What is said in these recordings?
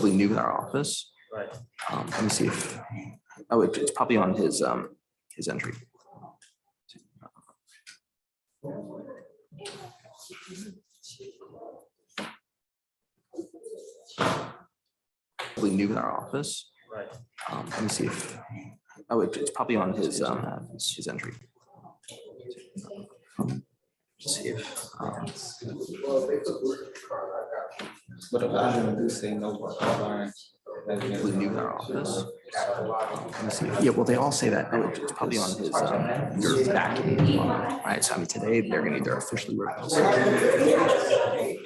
relatively new in our office. Right. Let me see if, oh, it's probably on his entry. Relatively new in our office. Right. Let me see if, oh, it's probably on his entry. Let's see if, But if I'm gonna do say no warrants. relatively new in our office. Let me see. Yeah, well, they all say that. Oh, it's probably on his your back. Right. So I mean, today they're going to either officially revoke. I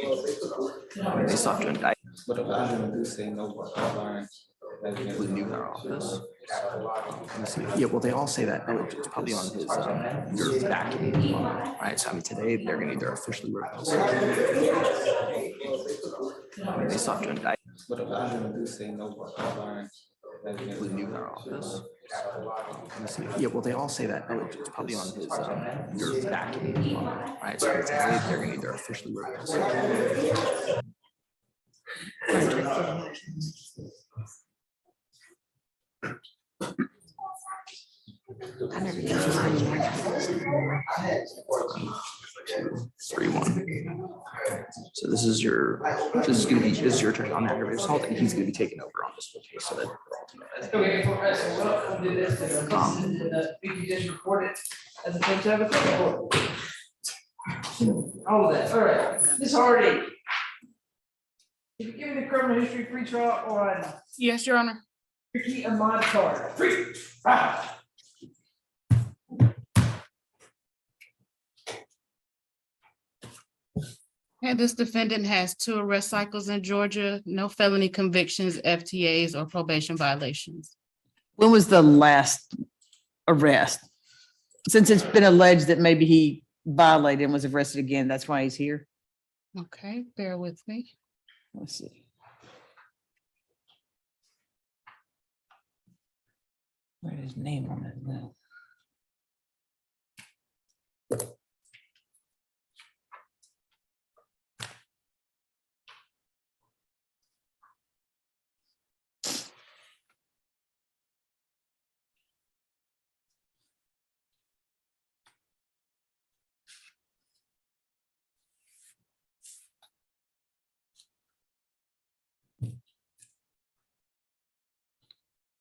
mean, they still have to indict. But if I'm gonna do say no warrants. Relatively new in our office. Let me see. Yeah, well, they all say that. Oh, it's probably on his your back. Right. So I mean, today they're going to either officially revoke. I mean, they still have to indict. But if I'm gonna do say no warrants. Relatively new in our office. Let me see. Yeah, well, they all say that. Oh, it's probably on his your back. Right. So I mean, today they're going to either officially revoke. I never used mine. 3-1. So this is your turn on aggravated assault, and he's gonna be taking over on this whole case, so that we're all together. We can just record it as opposed to have a report. All of that, all right. Ms. Hardy. If you give me the criminal history free trial on Yes, Your Honor. Ricky Ahmad Carter. 3, 5. And this defendant has 2 arrest cycles in Georgia, no felony convictions, FTAs, or probation violations. When was the last arrest? Since it's been alleged that maybe he violated and was arrested again, that's why he's here. Okay, bear with me. Let's see. Where's his name on it now?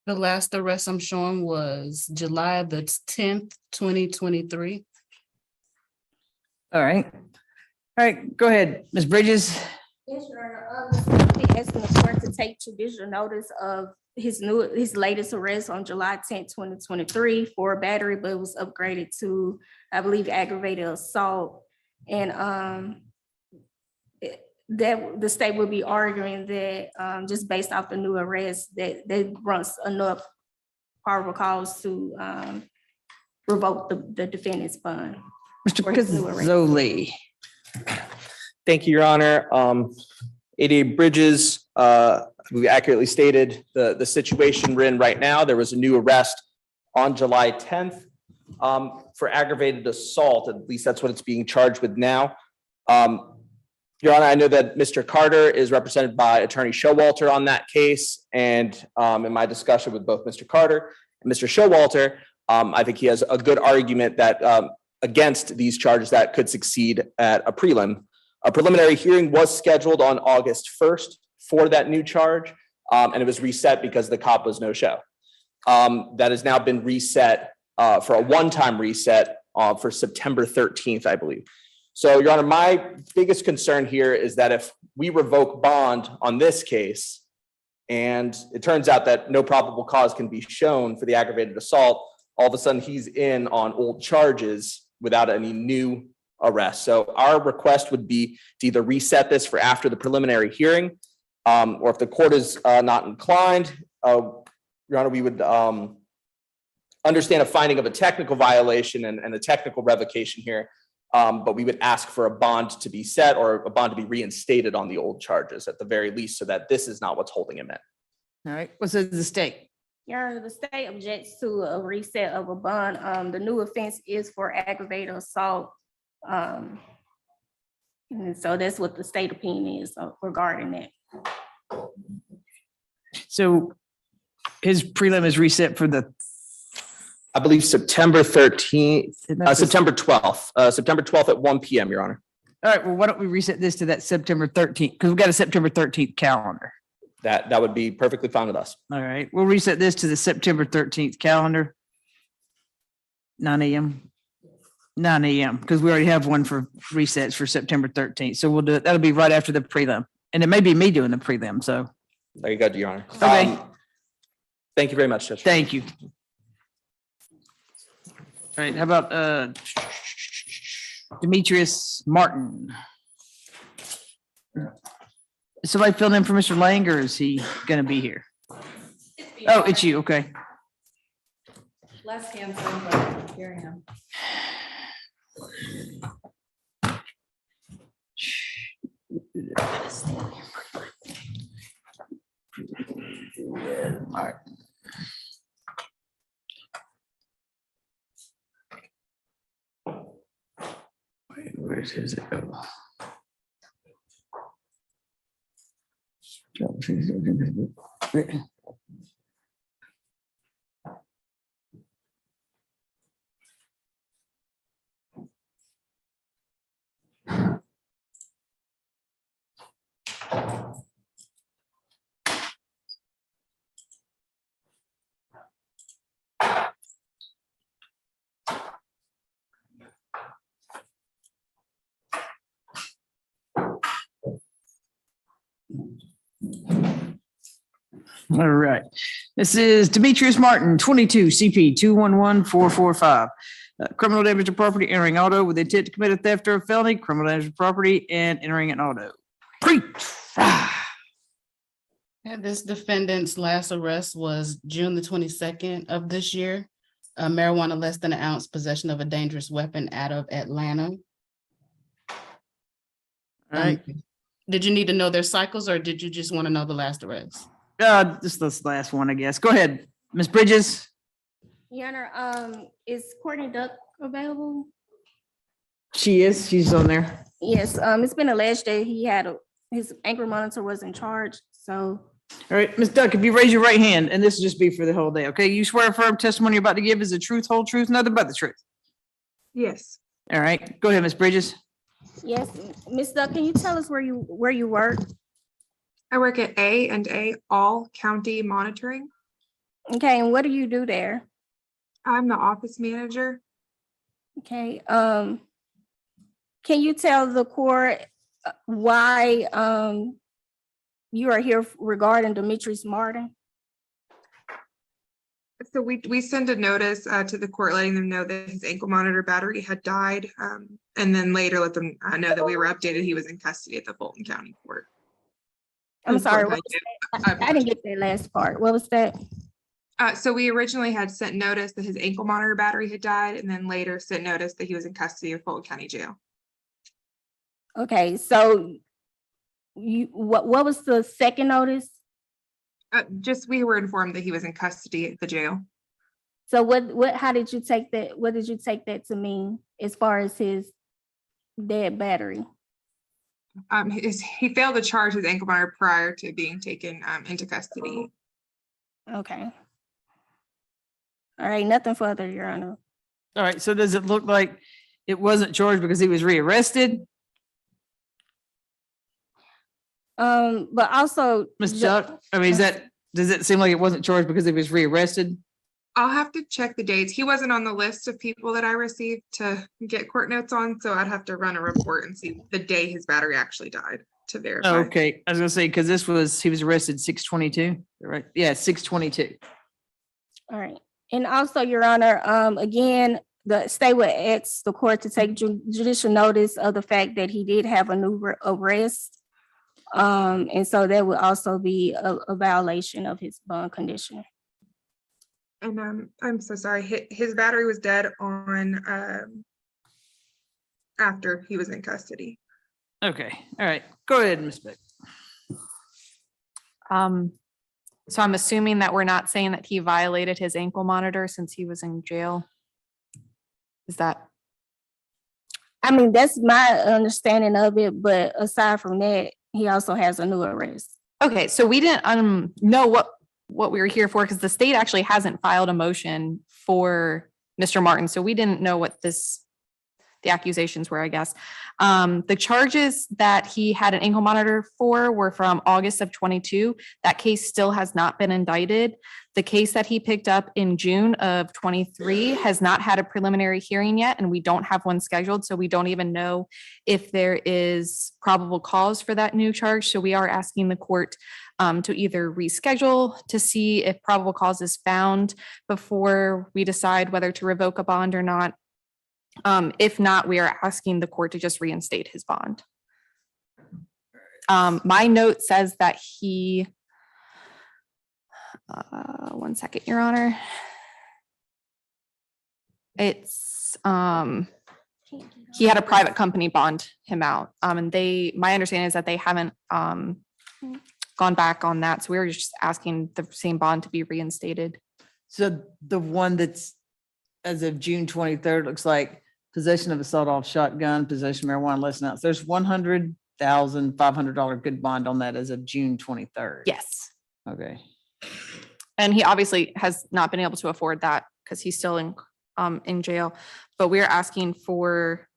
The last arrest I'm showing was July the 10th, 2023. All right. All right, go ahead, Ms. Bridges. Yes, Your Honor. Be asking the court to take judicial notice of his latest arrest on July 10th, 2023 for battery, but it was upgraded to, I believe, aggravated assault. And that the state will be arguing that just based off the new arrest, that runs enough probable cause to revoke the defendant's bond. Mr. For his new arrest. Pizzoli. Thank you, Your Honor. 88 Bridges, we accurately stated the situation we're in right now. There was a new arrest on July 10th for aggravated assault. At least that's what it's being charged with now. Your Honor, I know that Mr. Carter is represented by Attorney Showalter on that case. And in my discussion with both Mr. Carter and Mr. Showalter, I think he has a good argument that against these charges that could succeed at a prelim. A preliminary hearing was scheduled on August 1st for that new charge, and it was reset because the cop was no show. That has now been reset for a one-time reset for September 13th, I believe. So, Your Honor, my biggest concern here is that if we revoke bond on this case, and it turns out that no probable cause can be shown for the aggravated assault, all of a sudden he's in on old charges without any new arrest. So our request would be to either reset this for after the preliminary hearing, or if the court is not inclined, Your Honor, we would understand a finding of a technical violation and a technical revocation here. But we would ask for a bond to be set or a bond to be reinstated on the old charges at the very least, so that this is not what's holding him in. All right, what's the state? Your Honor, the state objects to a reset of a bond. The new offense is for aggravated assault. And so that's what the state opinion is regarding that. So his prelim is reset for the. I believe September 13th, that's just- September 12th, September 12th at 1 PM, Your Honor. All right, well, why don't we reset this to that September 13th? Because we've got a September 13th calendar. That would be perfectly fine with us. All right, we'll reset this to the September 13th calendar. 9 a.m. 9 a.m. because we already have one for resets for September 13th. So we'll do it. That'll be right after the prelim. And it may be me doing the prelim. So There you go, Your Honor. Okay. Thank you very much, Judge. thank you. All right, how about Demetrius Martin? Is somebody filling in for Mr. Lang or is he gonna be here? Oh, it's you, okay. Last hand, but here I am. Where does it go? All right. This is Demetrius Martin, 22 CP 211445. Criminal damage to property, entering auto with intent to commit a theft or a felony, criminal damage to property and entering an auto. Preach. And this defendant's last arrest was June the 22nd of this year. Marijuana less than an ounce, possession of a dangerous weapon out of Atlanta. All right. Did you need to know their cycles or did you just want to know the last arrest? Just this last one, I guess. Go ahead, Ms. Bridges. Your Honor, is Courtney Duck available? She is. She's on there. Yes, it's been alleged that he had his ankle monitor was in charge, so. All right, Ms. Duck, if you raise your right hand, and this will just be for the whole day, okay? You swear a firm testimony you're about to give is the truth, whole truth, nothing but the truth. Yes. All right, go ahead, Ms. Bridges. Yes, Ms. Duck, can you tell us where you work? I work at A&A All County Monitoring. Okay, and what do you do there? I'm the office manager. Okay, can you tell the court why you are here regarding Demetrius Martin? So we send a notice to the court letting them know that his ankle monitor battery had died. And then later let them know that we were updated. He was in custody at the Fulton County Court. I'm sorry, what was that? I didn't get that last part. What was that? So we originally had sent notice that his ankle monitor battery had died and then later sent notice that he was in custody of Fulton County Jail. Okay, so what was the second notice? Just we were informed that he was in custody at the jail. So how did you take that? What did you take that to mean as far as his dead battery? He failed to charge his ankle monitor prior to being taken into custody. Okay. All right, nothing further, Your Honor. All right, so does it look like it wasn't charged because he was rearrested? But also. Ms. Chuck, I mean, does it seem like it wasn't charged because he was rearrested? I'll have to check the dates. He wasn't on the list of people that I received to get court notes on, so I'd have to run a report and see the day his battery actually died to verify. Okay, I was gonna say, because he was arrested 6/22, right? Yeah, 6/22. All right. And also, Your Honor, again, the state would ask the court to take judicial notice of the fact that he did have a new arrest. And so that would also be a violation of his bond condition. And I'm so sorry, his battery was dead on after he was in custody. Okay, all right, go ahead, Ms. Beck. So I'm assuming that we're not saying that he violated his ankle monitor since he was in jail. Is that? I mean, that's my understanding of it, but aside from that, he also has a new arrest. Okay, so we didn't know what we were here for because the state actually hasn't filed a motion for Mr. Martin. So we didn't know what the accusations were, I guess. The charges that he had an ankle monitor for were from August of 22. That case still has not been indicted. The case that he picked up in June of 23 has not had a preliminary hearing yet, and we don't have one scheduled. So we don't even know if there is probable cause for that new charge. So we are asking the court to either reschedule to see if probable cause is found before we decide whether to revoke a bond or not. If not, we are asking the court to just reinstate his bond. My note says that he, one second, Your Honor. It's, he had a private company bond him out. And my understanding is that they haven't, gone back on that. So we were just asking the same bond to be reinstated. So the one that's as of June 23rd looks like possession of a sawed-off shotgun, possession of marijuana less than ounce. There's $100,500 good bond on that as of June 23rd. Yes. Okay. And he obviously has not been able to afford that because he's still in jail. But we're asking for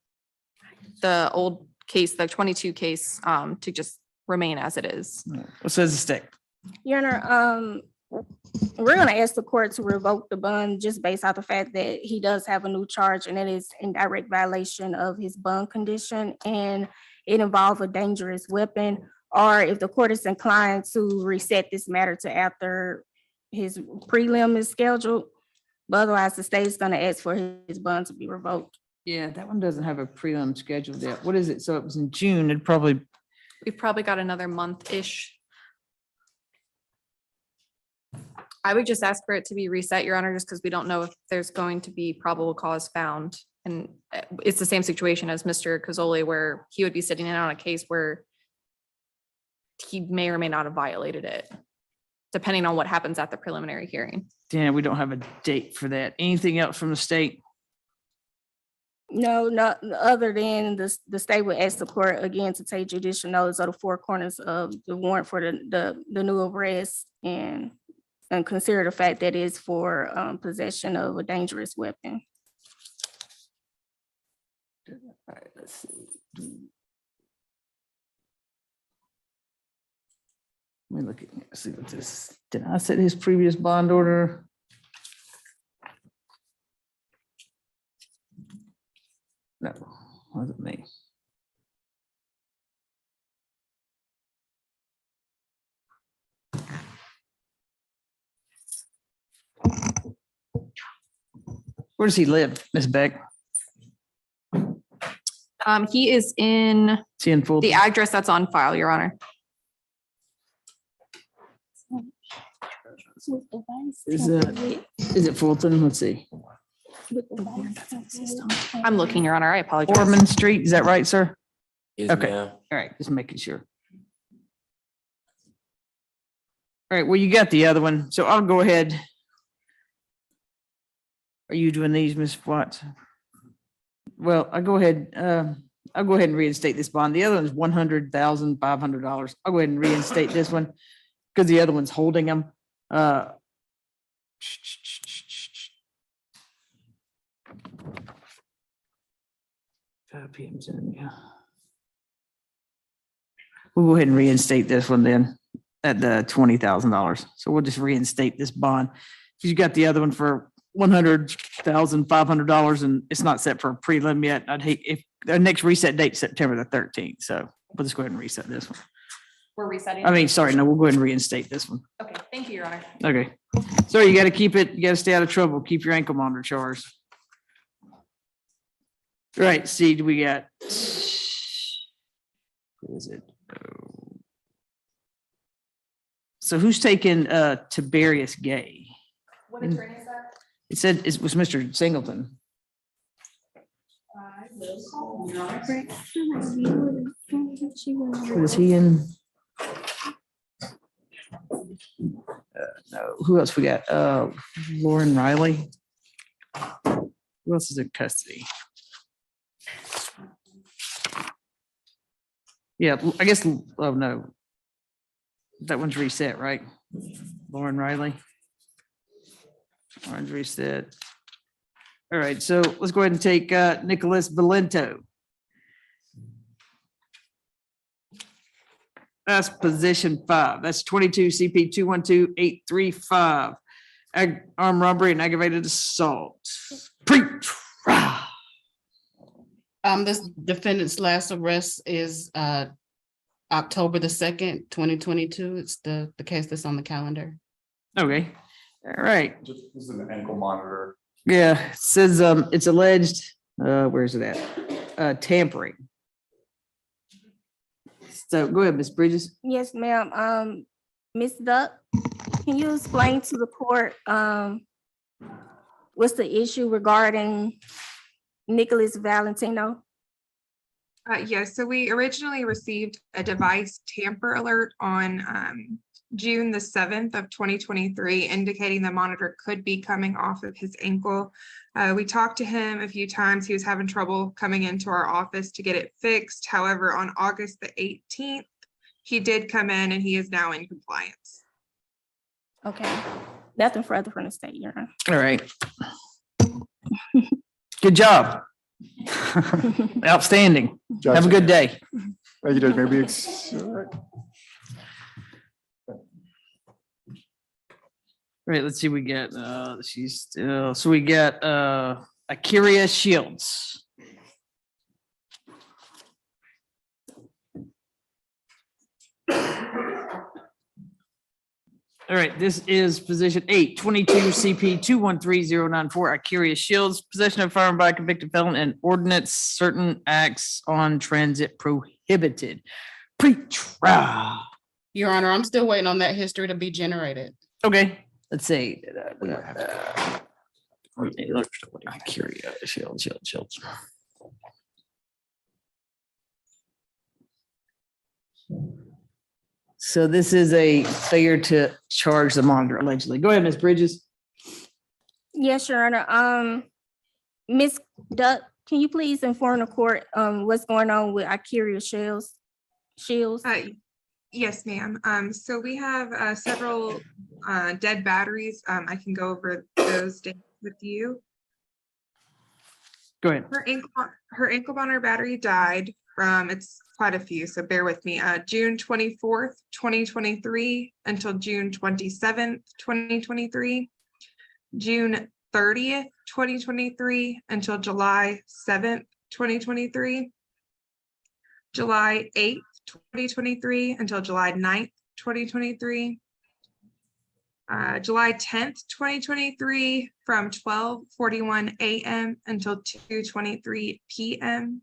the old case, the 22 case, to just remain as it is. What says the state? Your Honor, we're gonna ask the court to revoke the bond just based off the fact that he does have a new charge and it is in direct violation of his bond condition and it involves a dangerous weapon. Or if the court is inclined to reset this matter to after his prelim is scheduled. But otherwise, the state is gonna ask for his bond to be revoked. Yeah, that one doesn't have a prelim scheduled yet. What is it? So it was in June. We've probably got another month-ish. I would just ask for it to be reset, Your Honor, just because we don't know if there's going to be probable cause found. And it's the same situation as Mr. Cozzoli, where he would be sitting in on a case where he may or may not have violated it, depending on what happens at the preliminary hearing. Dan, we don't have a date for that. Anything else from the state? No, not other than the state would ask the court again to take judicial notice of the four corners of the warrant for the new arrest and consider the fact that it's for possession of a dangerous weapon. All right, let's see. Let me look at, see what this, did I set his previous bond order? No, wasn't me. Where does he live, Ms. Beck? He is in Is he in Fulton? the address that's on file, Your Honor. Is it Fulton? Let's see. I'm looking, Your Honor. I apologize. Ormond Street, is that right, sir? Yes, Okay. ma'am. All right, just making sure. All right, well, you got the other one, so I'll go ahead. Are you doing these, Ms. Watts? Well, I'll go ahead and reinstate this bond. The other one's $100,500. I'll go ahead and reinstate this one because the other one's holding them. 5 p.m. Zoom, yeah. We'll go ahead and reinstate this one then at the $20,000. So we'll just reinstate this bond. You got the other one for $100,500 and it's not set for a prelim yet. I'd hate if the next reset date, September the 13th. So we'll just go ahead and reset this one. We're resetting. I mean, sorry, no, we'll go ahead and reinstate this one. Okay, thank you, Your Honor. Okay. So you got to keep it, you got to stay out of trouble. Keep your ankle monitor charged. Right, see, we got. Who is it? So who's taking Tiberius Gay? What attorney is that? It said it was Mr. Singleton. Was he in? No, who else we got? Lauren Riley. Who else is in custody? Yeah, I guess, oh no. That one's reset, right? Lauren Riley. Lauren's reset. All right, so let's go ahead and take Nicholas Valento. That's position 5. That's 22 CP 212835. Armed robbery and aggravated assault. Pre-trial. This defendant's last arrest is October the 2nd, 2022. It's the case that's on the calendar. Okay, all right. This is an ankle monitor. Yeah, it says it's alleged, where is it at? Tampering. So go ahead, Ms. Bridges. Yes, ma'am. Ms. Duck, can you explain to the court, what's the issue regarding Nicholas Valentino? Yes, so we originally received a device tamper alert on June the 7th of 2023, indicating the monitor could be coming off of his ankle. We talked to him a few times. He was having trouble coming into our office to get it fixed. However, on August the 18th, he did come in and he is now in compliance. Okay, nothing further from the state, Your Honor. All right. Good job. Outstanding. Judge, Have a good day. Thank you, Judge. Maybe All right, let's see, we got, she's still, so we got, Akiria Shields. All right, this is position 8, 22 CP 213094, Akiria Shields, possession of firearm by a convicted felon and ordinance certain acts on transit prohibited. Pre-trial. Your Honor, I'm still waiting on that history to be generated. Okay, let's see. Akiria Shields. So this is a failure to charge the monitor allegedly. Go ahead, Ms. Bridges. Yes, Your Honor. Ms. Duck, can you please inform the court, what's going on with Akiria Shields? Yes, ma'am. So we have several dead batteries. I can go over those dates with you. Go ahead. Her ankle monitor battery died from, it's quite a few, so bear with me. June 24th, 2023 until June 27th, 2023. June 30th, 2023 until July 7th, 2023. July 8th, 2023 until July 9th, 2023. July 10th, 2023 from 12:41 a.m. until 2:23 p.m.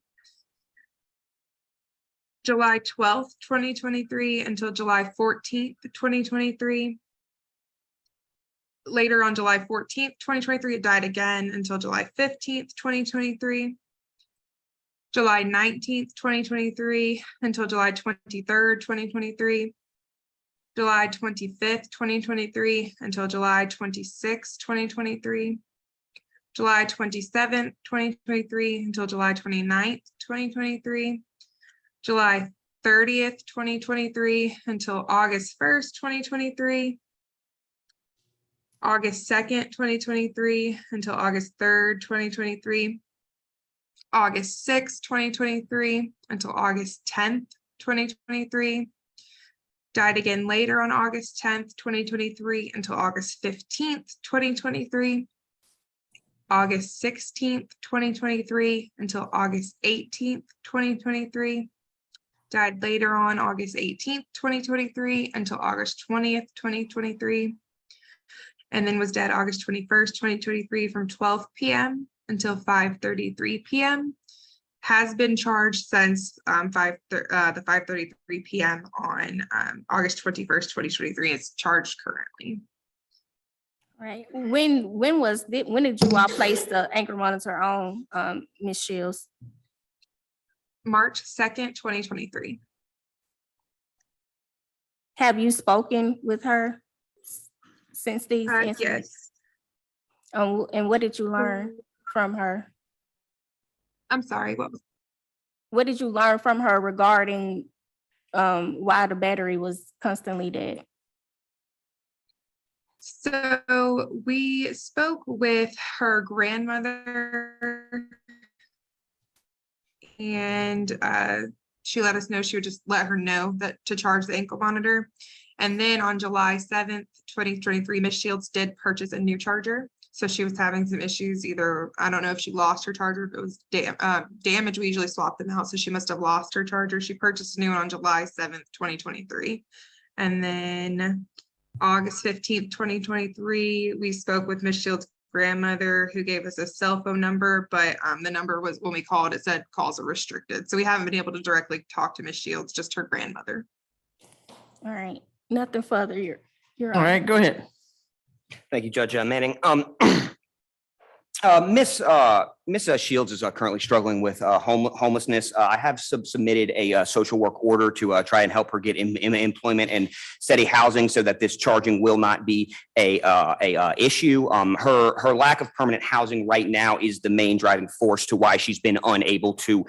July 12th, 2023 until July 14th, 2023. Later on July 14th, 2023, it died again until July 15th, 2023. July 19th, 2023 until July 23rd, 2023. July 25th, 2023 until July 26th, 2023. July 27th, 2023 until July 29th, 2023. July 30th, 2023 until August 1st, 2023. August 2nd, 2023 until August 3rd, 2023. August 6th, 2023 until August 10th, 2023. Died again later on August 10th, 2023 until August 15th, 2023. August 16th, 2023 until August 18th, 2023. Died later on August 18th, 2023 until August 20th, 2023. And then was dead August 21st, 2023 from 12 p.m. until 5:33 p.m. Has been charged since the 5:33 p.m. on August 21st, 2023. It's charged currently. Right. When did you all place the anchor monitor on, Ms. Shields? March 2nd, 2023. Have you spoken with her since these incidents? Yes. And what did you learn from her? I'm sorry, What did you learn from her regarding why the battery was constantly dead. So we spoke with her grandmother. And she let us know she would just let her know that to charge the ankle monitor. And then on July 7th, 2023, Miss Shields did purchase a new charger. So she was having some issues, either, I don't know if she lost her charger, if it was damaged, we usually swap them out. So she must have lost her charger. She purchased a new one on July 7th, 2023. And then August 15th, 2023, we spoke with Miss Shields' grandmother, who gave us a cell phone number, but the number was, when we called, it said calls are restricted. So we haven't been able to directly talk to Miss Shields, just her grandmother. All right, nothing further. You're All right, go ahead. Thank you, Judge Manning. Miss Shields is currently struggling with homelessness. I have submitted a social work order to try and help her get employment and steady housing so that this charging will not be a issue. Her lack of permanent housing right now is the main driving force to why she's been unable to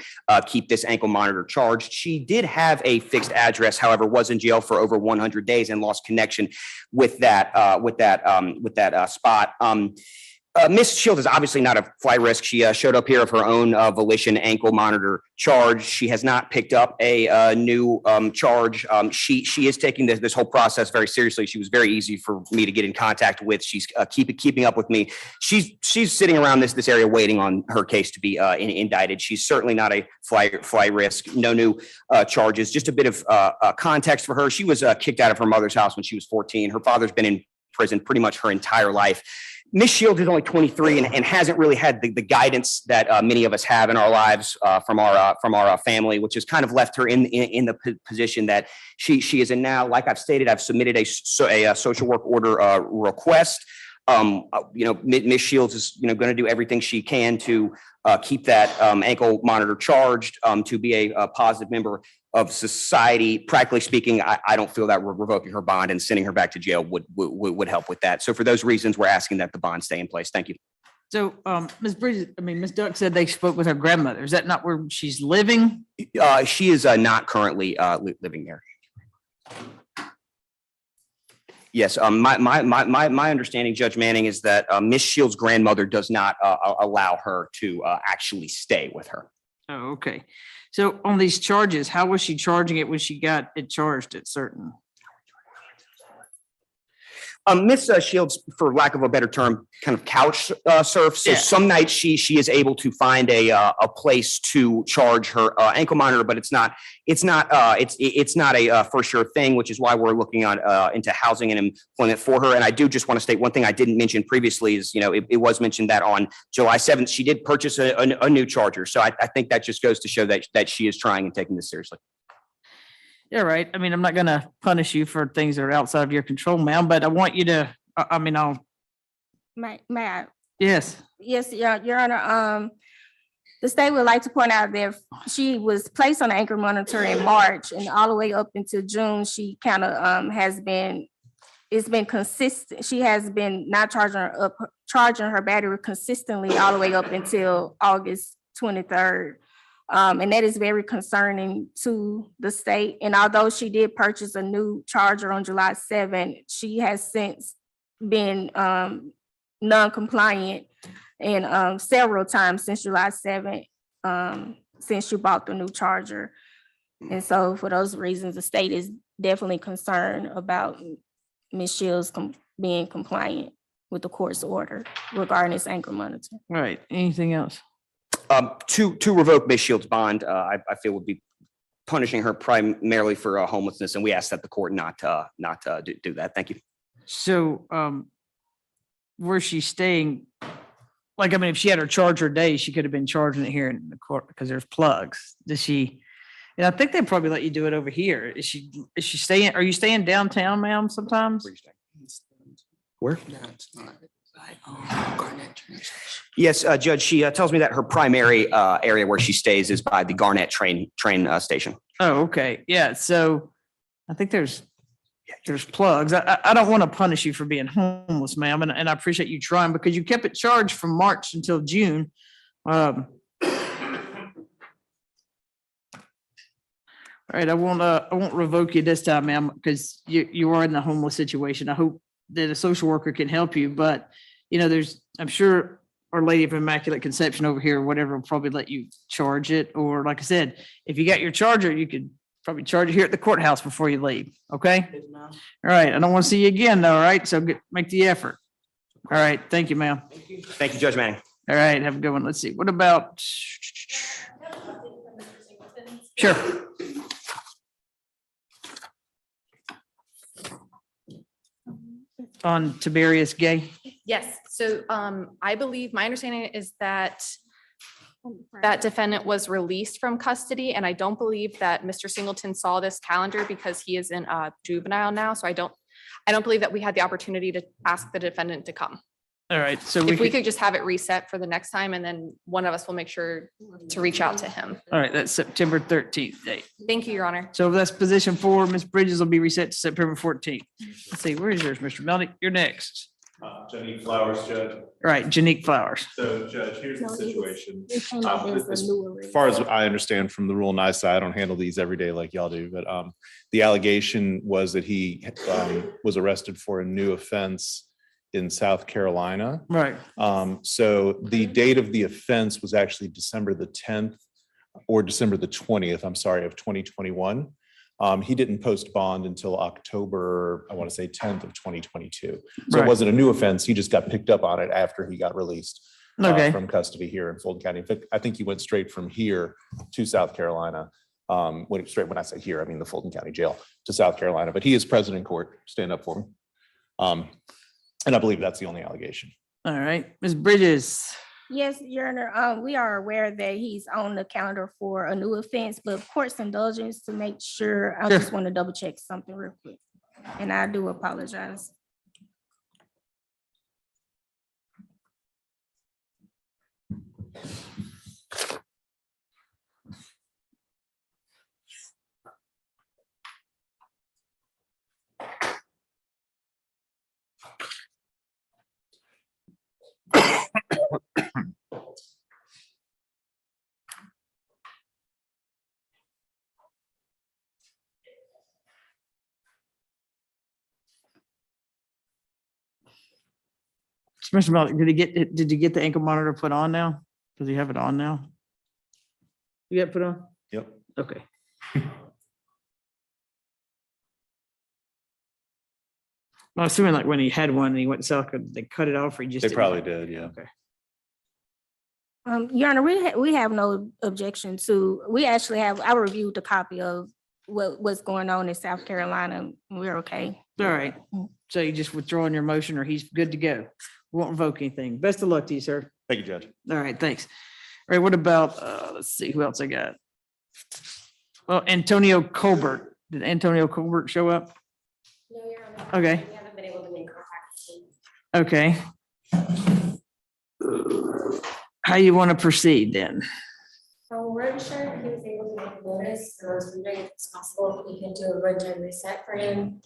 keep this ankle monitor charged. She did have a fixed address, however, was in jail for over 100 days and lost connection with that spot. Miss Shields is obviously not a flight risk. She showed up here of her own volition, ankle monitor charge. She has not picked up a new charge. She is taking this whole process very seriously. She was very easy for me to get in contact with. She's keeping up with me. She's sitting around this area waiting on her case to be indicted. She's certainly not a flight risk. No new charges. Just a bit of context for her. She was kicked out of her mother's house when she was 14. Her father's been in prison pretty much her entire life. Miss Shields is only 23 and hasn't really had the guidance that many of us have in our lives from our family, which has kind of left her in the position that she is in now. Like I've stated, I've submitted a social work order request. Miss Shields is going to do everything she can to keep that ankle monitor charged, to be a positive member of society. Practically speaking, I don't feel that revoking her bond and sending her back to jail would help with that. So for those reasons, we're asking that the bond stay in place. Thank you. So, Ms. Bridges, Ms. Duck said they spoke with her grandmother. Is that not where she's living? She is not currently living there. Yes, my understanding, Judge Manning, is that Miss Shields' grandmother does not allow her to actually stay with her. Oh, okay. So on these charges, how was she charging it when she got it charged at certain? Miss Shields, for lack of a better term, kind of couch surfs. So Yeah. some nights she is able to find a place to charge her ankle monitor, but it's not a for sure thing, which is why we're looking on into housing and employment for her. And I do just want to state one thing I didn't mention previously is, it was mentioned that on July 7th, she did purchase a new charger. So I think that just goes to show that she is trying and taking this seriously. Yeah, right. I mean, I'm not gonna punish you for things that are outside of your control, ma'am, but I want you to, May I? yes. Yes, Your Honor, the state would like to point out that she was placed on the ankle monitor in March, and all the way up until June, she kind of it's been consistent. She has been not charging her battery consistently all the way up until August 23rd. And that is very concerning to the state. And although she did purchase a new charger on July 7th, she has since been non-compliant and several times since July 7th, since she bought the new charger. And so for those reasons, the state is definitely concerned about Ms. Shields being compliant with the court's order regarding this ankle monitor. Right. Anything else? To revoke Miss Shields' bond, I feel would be punishing her primarily for homelessness, and we ask that the court not do that. Thank you. So, where's she staying? Like, if she had her charger day, she could have been charging it here in the court because there's plugs. Does she? And I think they probably let you do it over here. Is she staying? Are you staying downtown, ma'am, sometimes? Where? No, it's not. Yes, Judge, she tells me that her primary area where she stays is by the Garnett train station. Oh, okay. Yeah. So I think there's plugs. I don't want to punish you for being homeless, ma'am. And I appreciate you trying because you kept it charged from March until June. All All right, I won't revoke you this time, ma'am, because you are in the homeless situation. I hope that a social worker can help you, but I'm sure Our Lady of Immaculate Conception over here, or whatever, will probably let you charge it. Or like I said, if you got your charger, you could probably charge it here at the courthouse before you leave. Okay? All right. I don't want to see you again though. All right. So make the effort. All right. Thank you, ma'am. Thank you, Judge Manning. All right. Have a good one. Let's see. What about? Sure. On Tiberius Gay. Yes, so I believe, my understanding is that that defendant was released from custody, and I don't believe that Mr. Singleton saw this calendar because he is in a juvenile now, so I don't believe that we had the opportunity to ask the defendant to come. All right. So If we could just have it reset for the next time, and then one of us will make sure to reach out to him. All right. That's September 13th date. Thank you, Your Honor. So that's position 4. Ms. Bridges will be reset to September 14th. Let's see, where is yours, Mr. Melnick? You're next. Jenny Flowers, Judge. All right, Janique Flowers. So Judge, here's the situation. They came up as a new As far as I understand from the rule and I side, I don't handle these every day like y'all do, but the allegation was that he was arrested for a new offense in South Carolina. Right. So the date of the offense was actually December the 10th or December the 20th, I'm sorry, of 2021. He didn't post bond until October, I want to say 10th of 2022. So Right. it wasn't a new offense. He just got picked up on it after he got released Okay. from custody here in Fulton County. In fact, I think he went straight from here to South Carolina. When I say here, I mean the Fulton County Jail to South Carolina, but he is present in court. Stand up for him. And I believe that's the only allegation. All right, Ms. Bridges. Yes, Your Honor, we are aware that he's on the calendar for a new offense, but court's indulgence to make sure, I Sure. just want to double check something real quick. And I do apologize. Mr. Melnick, did you get the ankle monitor put on now? Does he have it on now? You got it put on? Yep. Okay. I'm assuming like when he had one and he went to South, they cut it off or he just. They didn't probably like it? did, yeah. Okay. Your Honor, we have no objection to, we actually have, I reviewed the copy of what's going on in South Carolina. We're okay. All right. So you just withdrawing your motion or he's good to go? Won't revoke anything. Best of luck to you, sir. Thank you, Judge. All right, thanks. All right, what about, let's see, who else I got? Well, Antonio Colbert. Did Antonio Colbert show up? No, Your Honor. Okay. We haven't been able to make contact with him. Okay. How you want to proceed then? So we're sure he was able to make notice, so I was wondering if it's possible if we can do a runtime reset for him.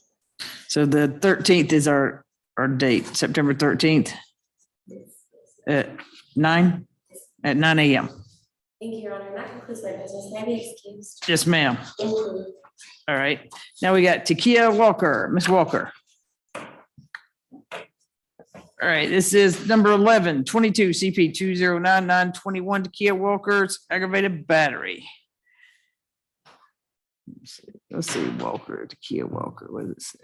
So the 13th is our date, September 13th at 9 a.m. Thank you, Your Honor. That concludes my business. May I be excused? Yes, ma'am. Thank you. All right. Now we got Takia Walker, Ms. Walker. All right, this is number 11, 22 CP 209921 Takia Walker's aggravated battery. Let's see, Walker, Takia Walker, what does it say?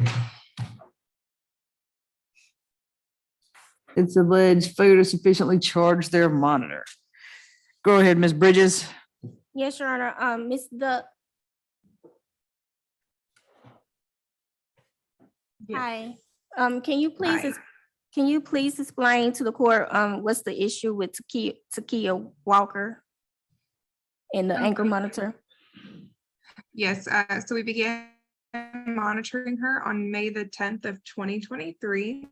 It's alleged failure to sufficiently charge their monitor. Go ahead, Ms. Bridges. Yes, Your Honor. Ms. The. Hi, can you please, can you please explain to the court, what's the issue with Takia Walker and the ankle monitor? Yes, so we began monitoring her on May the 10th of 2023.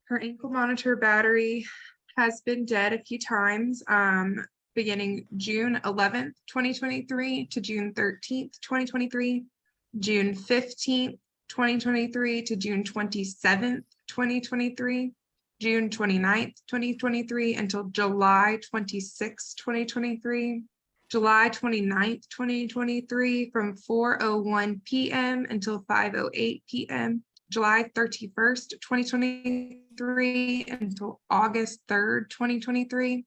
Her ankle monitor battery has been dead a few times, beginning June 11th, 2023 to June 13th, 2023, June 15th, 2023 to June 27th, 2023, June 29th, 2023 until July 26th, 2023, July 29th, 2023, from 4:01 PM until 5:08 PM. July 31st, 2023 until August 3rd, 2023.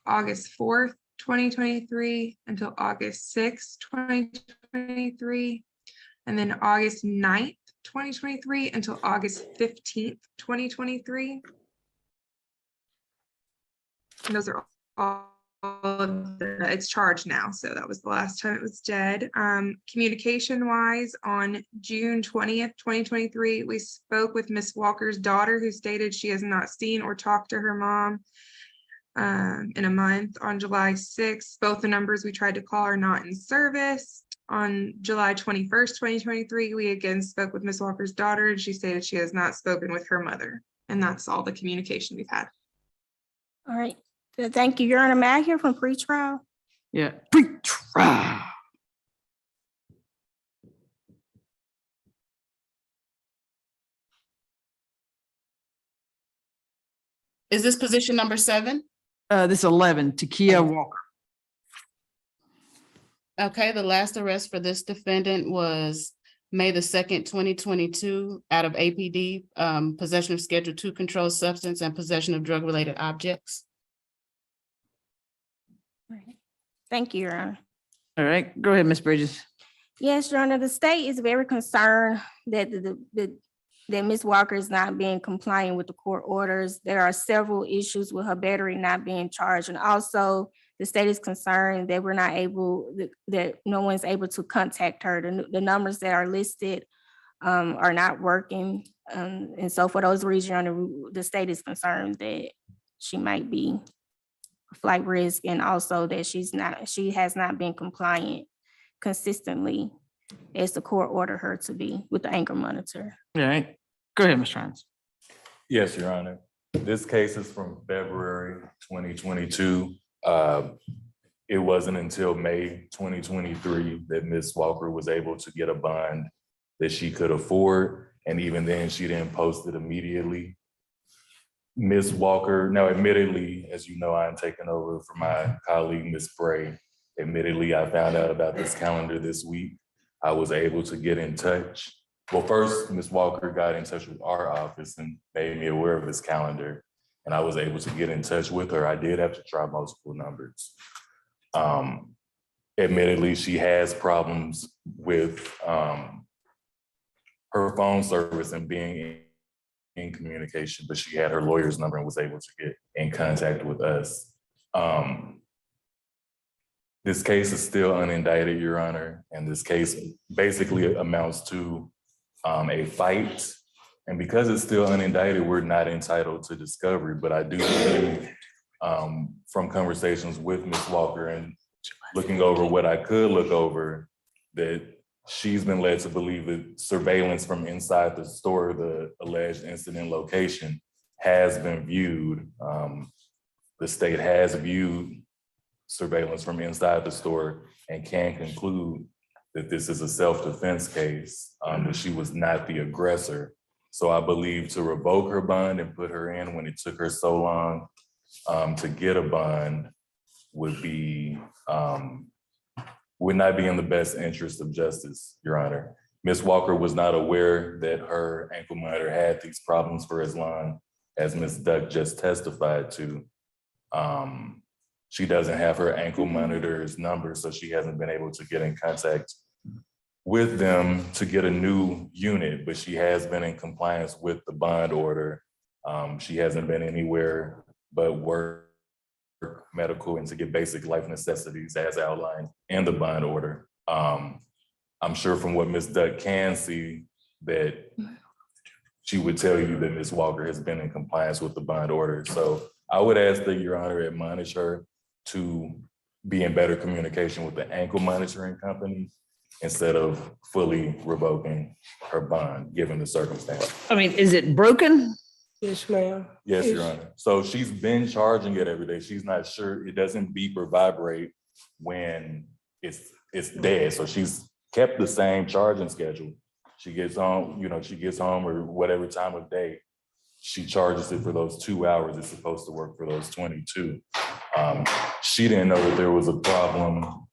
August 4th, 2023 until August 6th, 2023. And then August 9th, 2023 until August 15th, 2023. And those are all of it's charged now, so that was the last time it was dead. Communication wise, on June 20th, 2023, we spoke with Miss Walker's daughter, who stated she has not seen or talked to her mom in a month. On July 6th, both the numbers we tried to call are not in service. On July 21st, 2023, we again spoke with Miss Walker's daughter, and she stated she has not spoken with her mother. And that's all the communication we've had. All right. Thank you, Your Honor. May I hear from pretrial? Yeah, pre-trial. Is this position number 7? This 11, Takia Walker. Okay, the last arrest for this defendant was May the 2nd, 2022, out of APD, possession of Schedule II controlled substance and possession of drug-related objects. Thank you, Your Honor. All right, go ahead, Ms. Bridges. Yes, Your Honor, the state is very concerned that that Ms. Walker is not being compliant with the court orders. There are several issues with her battery not being charged. And also the state is concerned that we're not able, that no one's able to contact her. The numbers that are listed are not working. And so for those reasons, Your Honor, the state is concerned that she might be a flight risk, and also that she has not been compliant consistently as the court ordered her to be with the ankle monitor. All right, go ahead, Ms. Trines. Yes, Your Honor. This case is from February 2022. It wasn't until May 2023 that Ms. Walker was able to get a bond that she could afford. And even then, she didn't post it immediately. Ms. Walker, now admittedly, as you know, I'm taking over for my colleague, Ms. Bray. Admittedly, I found out about this calendar this week. I was able to get in touch. Well, first, Ms. Walker got in touch with our office and made me aware of this calendar, and I was able to get in touch with her. I did have to try multiple numbers. Admittedly, she has problems with her phone service and being in communication, but she had her lawyer's number and was able to get in contact with us. This case is still unindicted, Your Honor, and this case basically amounts to a fight. And because it's still unindicted, we're not entitled to discovery, but I do believe from conversations with Ms. Walker and looking over what I could look over, that she's been led to believe that surveillance from inside the store, the alleged incident location, has been viewed. The state has viewed surveillance from inside the store and can conclude that this is a self-defense case, that she was not the aggressor. So I believe to revoke her bond and put her in when it took her so long to get a bond would be, would not be in the best interest of justice, Your Honor. Ms. Walker was not aware that her ankle monitor had these problems for as long as Ms. Duck just testified to. She doesn't have her ankle monitor's number, so she hasn't been able to get in contact with them to get a new unit, but she has been in compliance with the bond order. She hasn't been anywhere but work, medical, and to get basic life necessities as outlined in the bond order. I'm sure from what Ms. Duck can see that she would tell you that Ms. Walker has been in compliance with the bond order. So I would ask that Your Honor admonish her to be in better communication with the ankle monitoring company instead of fully revoking her bond, given the circumstance. I mean, is it broken? Yes, ma'am. Yes, Your Honor. So she's been charging it every day. She's not sure, it doesn't beep or vibrate when it's dead. So she's kept the same charging schedule. She gets home, she gets home or whatever time of day, she charges it for those 2 hours. It's supposed to work for those 22. She didn't know that there was a problem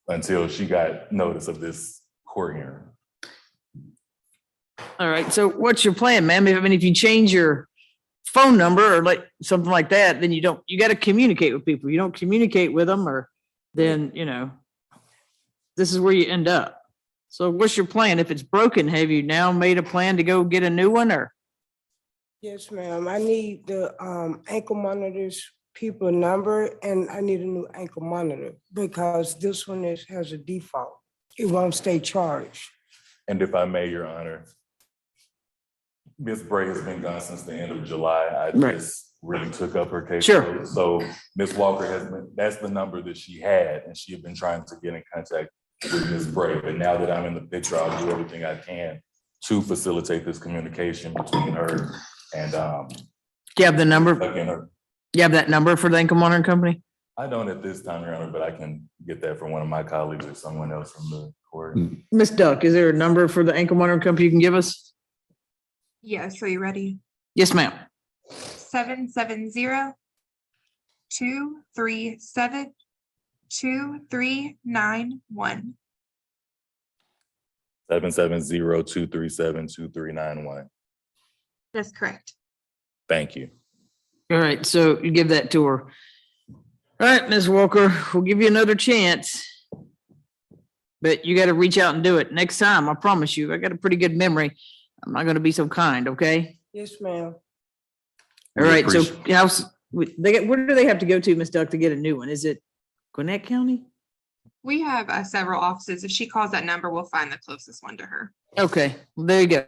until she got notice of this court hearing. All right, so what's your plan, ma'am? I mean, if you change your phone number or like something like that, then you got to communicate with people. You don't communicate with them or then, this is where you end up. So what's your plan? If it's broken, have you now made a plan to go get a new one or? Yes, ma'am. I need the ankle monitors people number and I need a new ankle monitor because this one has a default. It won't stay charged. And if I may, Your Honor, Ms. Bray has been gone since the end of July. I Right. just really took up her case. Sure. So Ms. Walker that's the number that she had, and she had been trying to get in contact with Ms. Bray. But now that I'm in the picture, I'll do everything I can to facilitate this communication between her and Do you have the number? again, her. You have that number for the ankle monitoring company? I don't at this time, Your Honor, but I can get that from one of my colleagues or someone else from the court. Miss Duck, is there a number for the ankle monitoring company you can give us? Yes, are you ready? Yes, ma'am. 770-237-2391. 770-237-2391. That's correct. Thank you. All right, so you give that to her. All right, Ms. Walker, we'll give you another chance. But you got to reach out and do it next time. I promise you. I got a pretty good memory. I'm not going to be so kind, okay? Yes, ma'am. All right, so where do they have to go to, Ms. Duck, to get a new one? Is it Gwinnett County? We have several offices. If she calls that number, we'll find the closest one to her. Okay, well, there you go.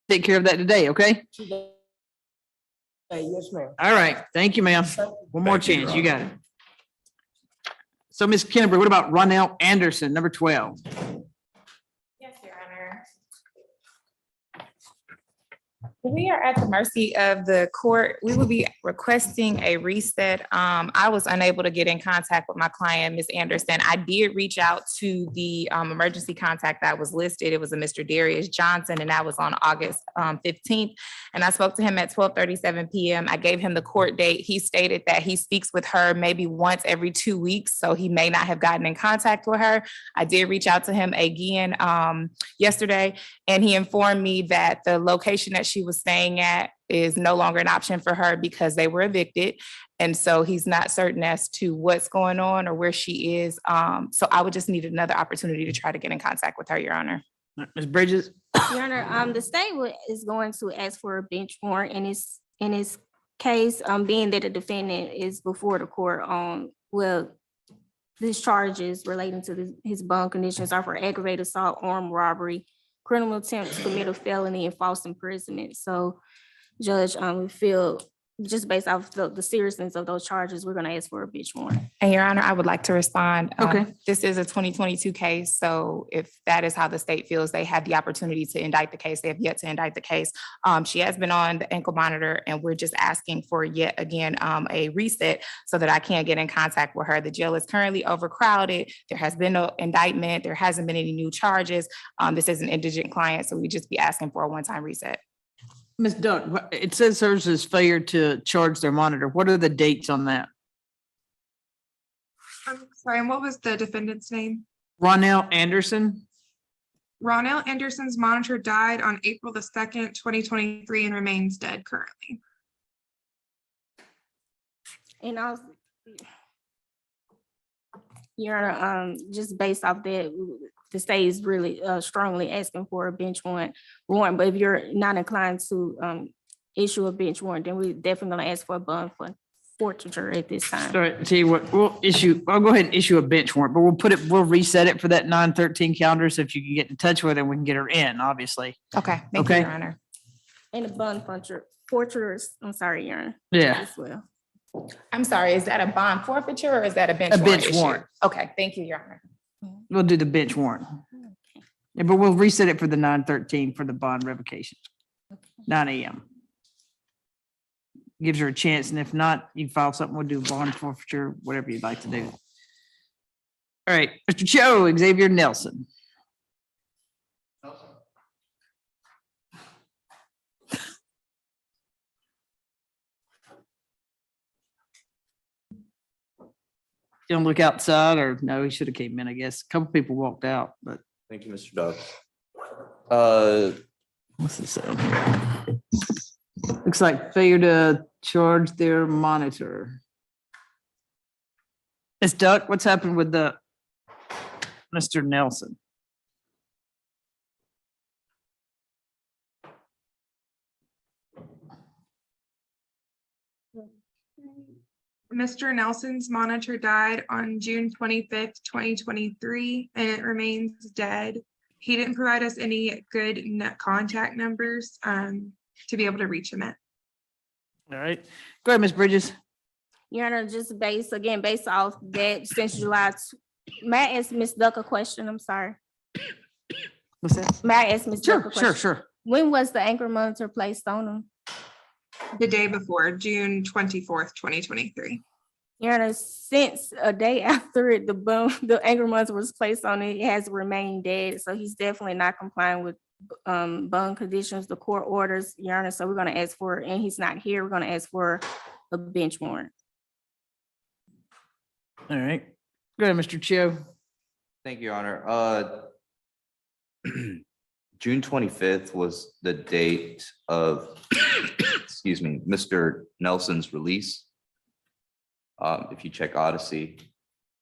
Take care of that today, okay? Yes, ma'am. All right, thank you, ma'am. One more Thank you, chance, Your you got it. So, Ms. Kennedy, what about Ronell Anderson, number 12? Yes, Your Honor. We are at the mercy of the court. We will be requesting a reset. I was unable to get in contact with my client, Ms. Anderson. I did reach out to the emergency contact that was listed. It was a Mr. Darius Johnson, and that was on August 15th. And I spoke to him at 12:37 p.m. I gave him the court date. He stated that he speaks with her maybe once every 2 weeks, so he may not have gotten in contact with her. I did reach out to him again yesterday, and he informed me that the location that she was staying at is no longer an option for her because they were evicted. And so he's not certain as to what's going on or where she is. So I would just need another opportunity to try to get in contact with her, Your Honor. Ms. Bridges? Your Honor, the state is going to ask for a bench warrant in this case, being that the defendant is before the court on, these charges relating to his bond conditions are for aggravated assault, armed robbery, criminal attempt to commit a felony, and false imprisonment. So, Judge, we feel just based off the seriousness of those charges, we're going to ask for a bench warrant. And Your Honor, I would like to respond. Okay. This is a 2022 case, so if that is how the state feels, they had the opportunity to indict the case. They have yet to indict the case. She has been on the ankle monitor, and we're just asking for yet again a reset so that I can get in contact with her. The jail is currently overcrowded. There has been no indictment. There hasn't been any new charges. This is an indigent client, so we just be asking for a one-time reset. Ms. Duck, it says hers is failure to charge their monitor. What are the dates on that? I'm sorry, and what was the defendant's name? Ronell Anderson? Ronell Anderson's monitor died on April the 2nd, 2023 and remains dead currently. And also, Your Honor, just based off that, the state is really strongly asking for a bench warrant. But if you're not inclined to issue a bench warrant, then we're definitely gonna ask for a bond for forfeiture at this time. All right, tell you what, I'll go ahead and issue a bench warrant, but we'll reset it for that 9/13 calendar. So if you can get in touch with her, we can get her in, obviously. Okay, thank you, Your Honor. And a bond forfeiture, I'm sorry, Your Honor. Yeah. As well. I'm sorry, is that a bond forfeiture or is that a bench A warrant bench issue? warrant. Okay, thank you, Your Honor. We'll do the bench warrant. Yeah, but we'll reset it for the 9/13 for the bond revocation, 9 a.m. Gives her a chance, and if not, you file something, we'll do bond forfeiture, whatever you'd like to do. All right, Mr. Cho, Xavier Nelson. Gonna look outside or no, he should have came in, I guess. A couple people walked out, but Thank you, Mr. Doug. what's it say? Looks like failure to charge their monitor. Ms. Duck, what's happened with the Mr. Nelson? Mr. Nelson's monitor died on June 25th, 2023, and it remains dead. He didn't provide us any good net contact numbers to be able to reach him at. All right, go ahead, Ms. Bridges. Your Honor, just based off that since July, may I ask Ms. Duck a question? I'm sorry. What's that? May I ask Ms. Duck a question? Sure. When was the anchor monitor placed on him? The day before, June 24th, 2023. Your Honor, since a day after it, the anchor monitor was placed on it, it has remained dead. So he's definitely not complying with bond conditions, the court orders, Your Honor. So we're gonna ask for, and he's not here, we're gonna ask for a bench warrant. All right, go ahead, Mr. Cho. Thank you, Your Honor. June 25th was the date of, excuse me, Mr. Nelson's release. If you check Odyssey.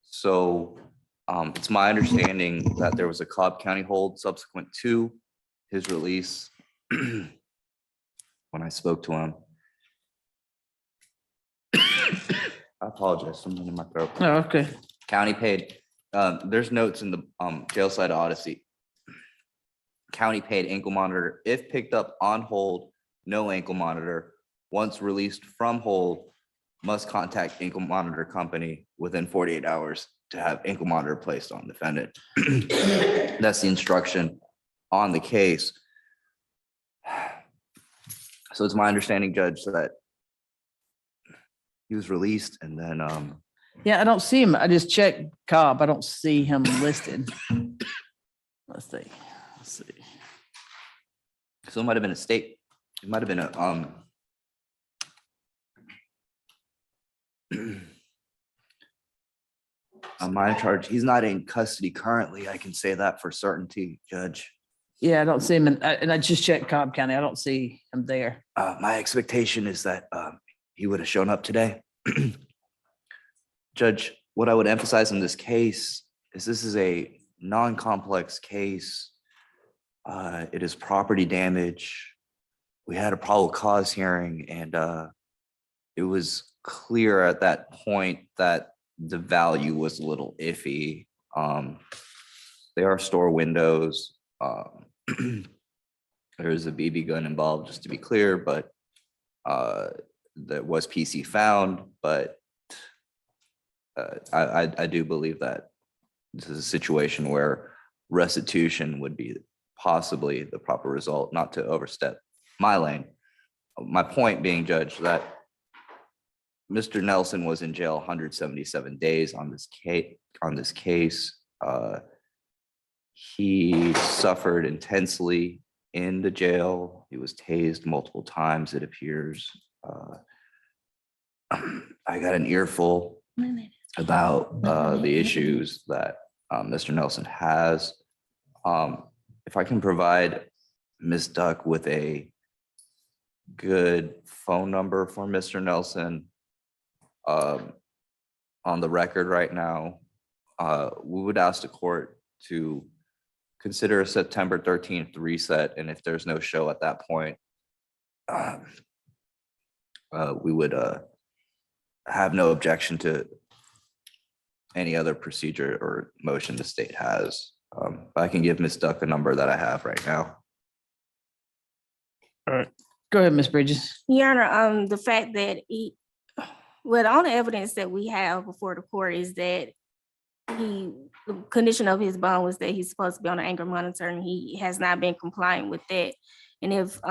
So it's my understanding that there was a Cobb County hold subsequent to his release. When I spoke to him. I apologize, something in my throat. Oh, okay. County paid, there's notes in the jail side Odyssey. County paid ankle monitor if picked up on hold, no ankle monitor. Once released from hold, must contact ankle monitor company within 48 hours to have ankle monitor placed on defendant. That's the instruction on the case. So it's my understanding, Judge, that he was released and then Yeah, I don't see him. I just checked Cobb. I don't see him listed. Let's see. so it might have been a state, it might have been a a minor charge. He's not in custody currently. I can say that for certainty, Judge. Yeah, I don't see him, and I just checked Cobb County. I don't see him there. My expectation is that he would have shown up today. Judge, what I would emphasize in this case is this is a non-complex case. It is property damage. We had a probable cause hearing and it was clear at that point that the value was a little iffy. They are store windows. There is a BB gun involved, just to be clear, but there was PC found, but I do believe that this is a situation where restitution would be possibly the proper result, not to overstep my lane. My point being, Judge, that Mr. Nelson was in jail 177 days on this case. He suffered intensely in the jail. He was tased multiple times, it appears. I got an earful about the issues that Mr. Nelson has. If I can provide Ms. Duck with a good phone number for Mr. Nelson on the record right now, we would ask the court to consider a September 13th reset, and if there's no show at that point, we would have no objection to any other procedure or motion the state has. I can give Ms. Duck a number that I have right now. All right, go ahead, Ms. Bridges. Your Honor, the fact that the only evidence that we have before the court is that the condition of his bond was that he's supposed to be on an anger monitor and he has not been complying with that. And if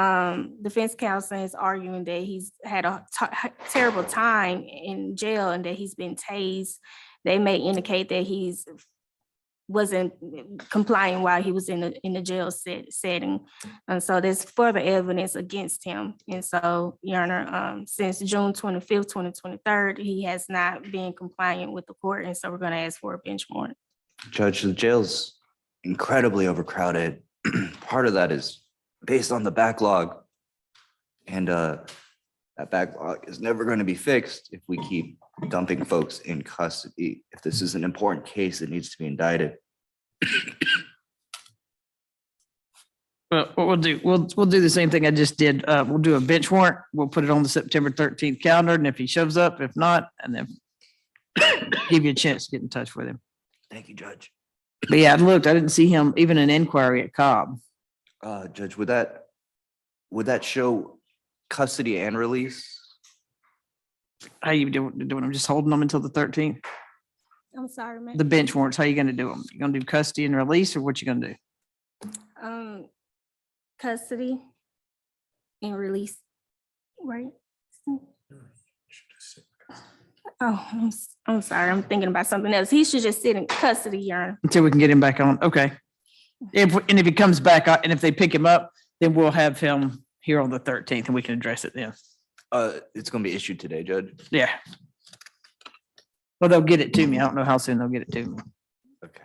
defense counsel is arguing that he's had a terrible time in jail and that he's been tased, they may indicate that he's wasn't complying while he was in the jail setting. And so there's further evidence against him. And so, Your Honor, since June 25th, 2023, he has not been compliant with the court. And so we're going to ask for a bench warrant. Judge, the jail's incredibly overcrowded. Part of that is based on the backlog. And that backlog is never going to be fixed if we keep dumping folks in custody. If this is an important case, it needs to be indicted. Well, what we'll do, we'll do the same thing I just did. We'll do a bench warrant. We'll put it on the September 13th calendar, and if he shows up, if not, and then give you a chance to get in touch with him. Thank you, Judge. But yeah, I looked, I didn't see him, even an inquiry at Cobb. Judge, would that show custody and release? How you doing them? Just holding them until the 13th? I'm sorry, ma'am. The bench warrants, how you gonna do them? You gonna do custody and release, or what you gonna do? Custody and release, right? Oh, I'm sorry, I'm thinking about something else. He should just sit in custody, Your Honor. Until we can get him back on, okay. And if he comes back, and if they pick him up, then we'll have him here on the 13th and we can address it then. It's gonna be issued today, Judge. Yeah. Well, they'll get it to me. I don't know how soon they'll get it to me. Okay.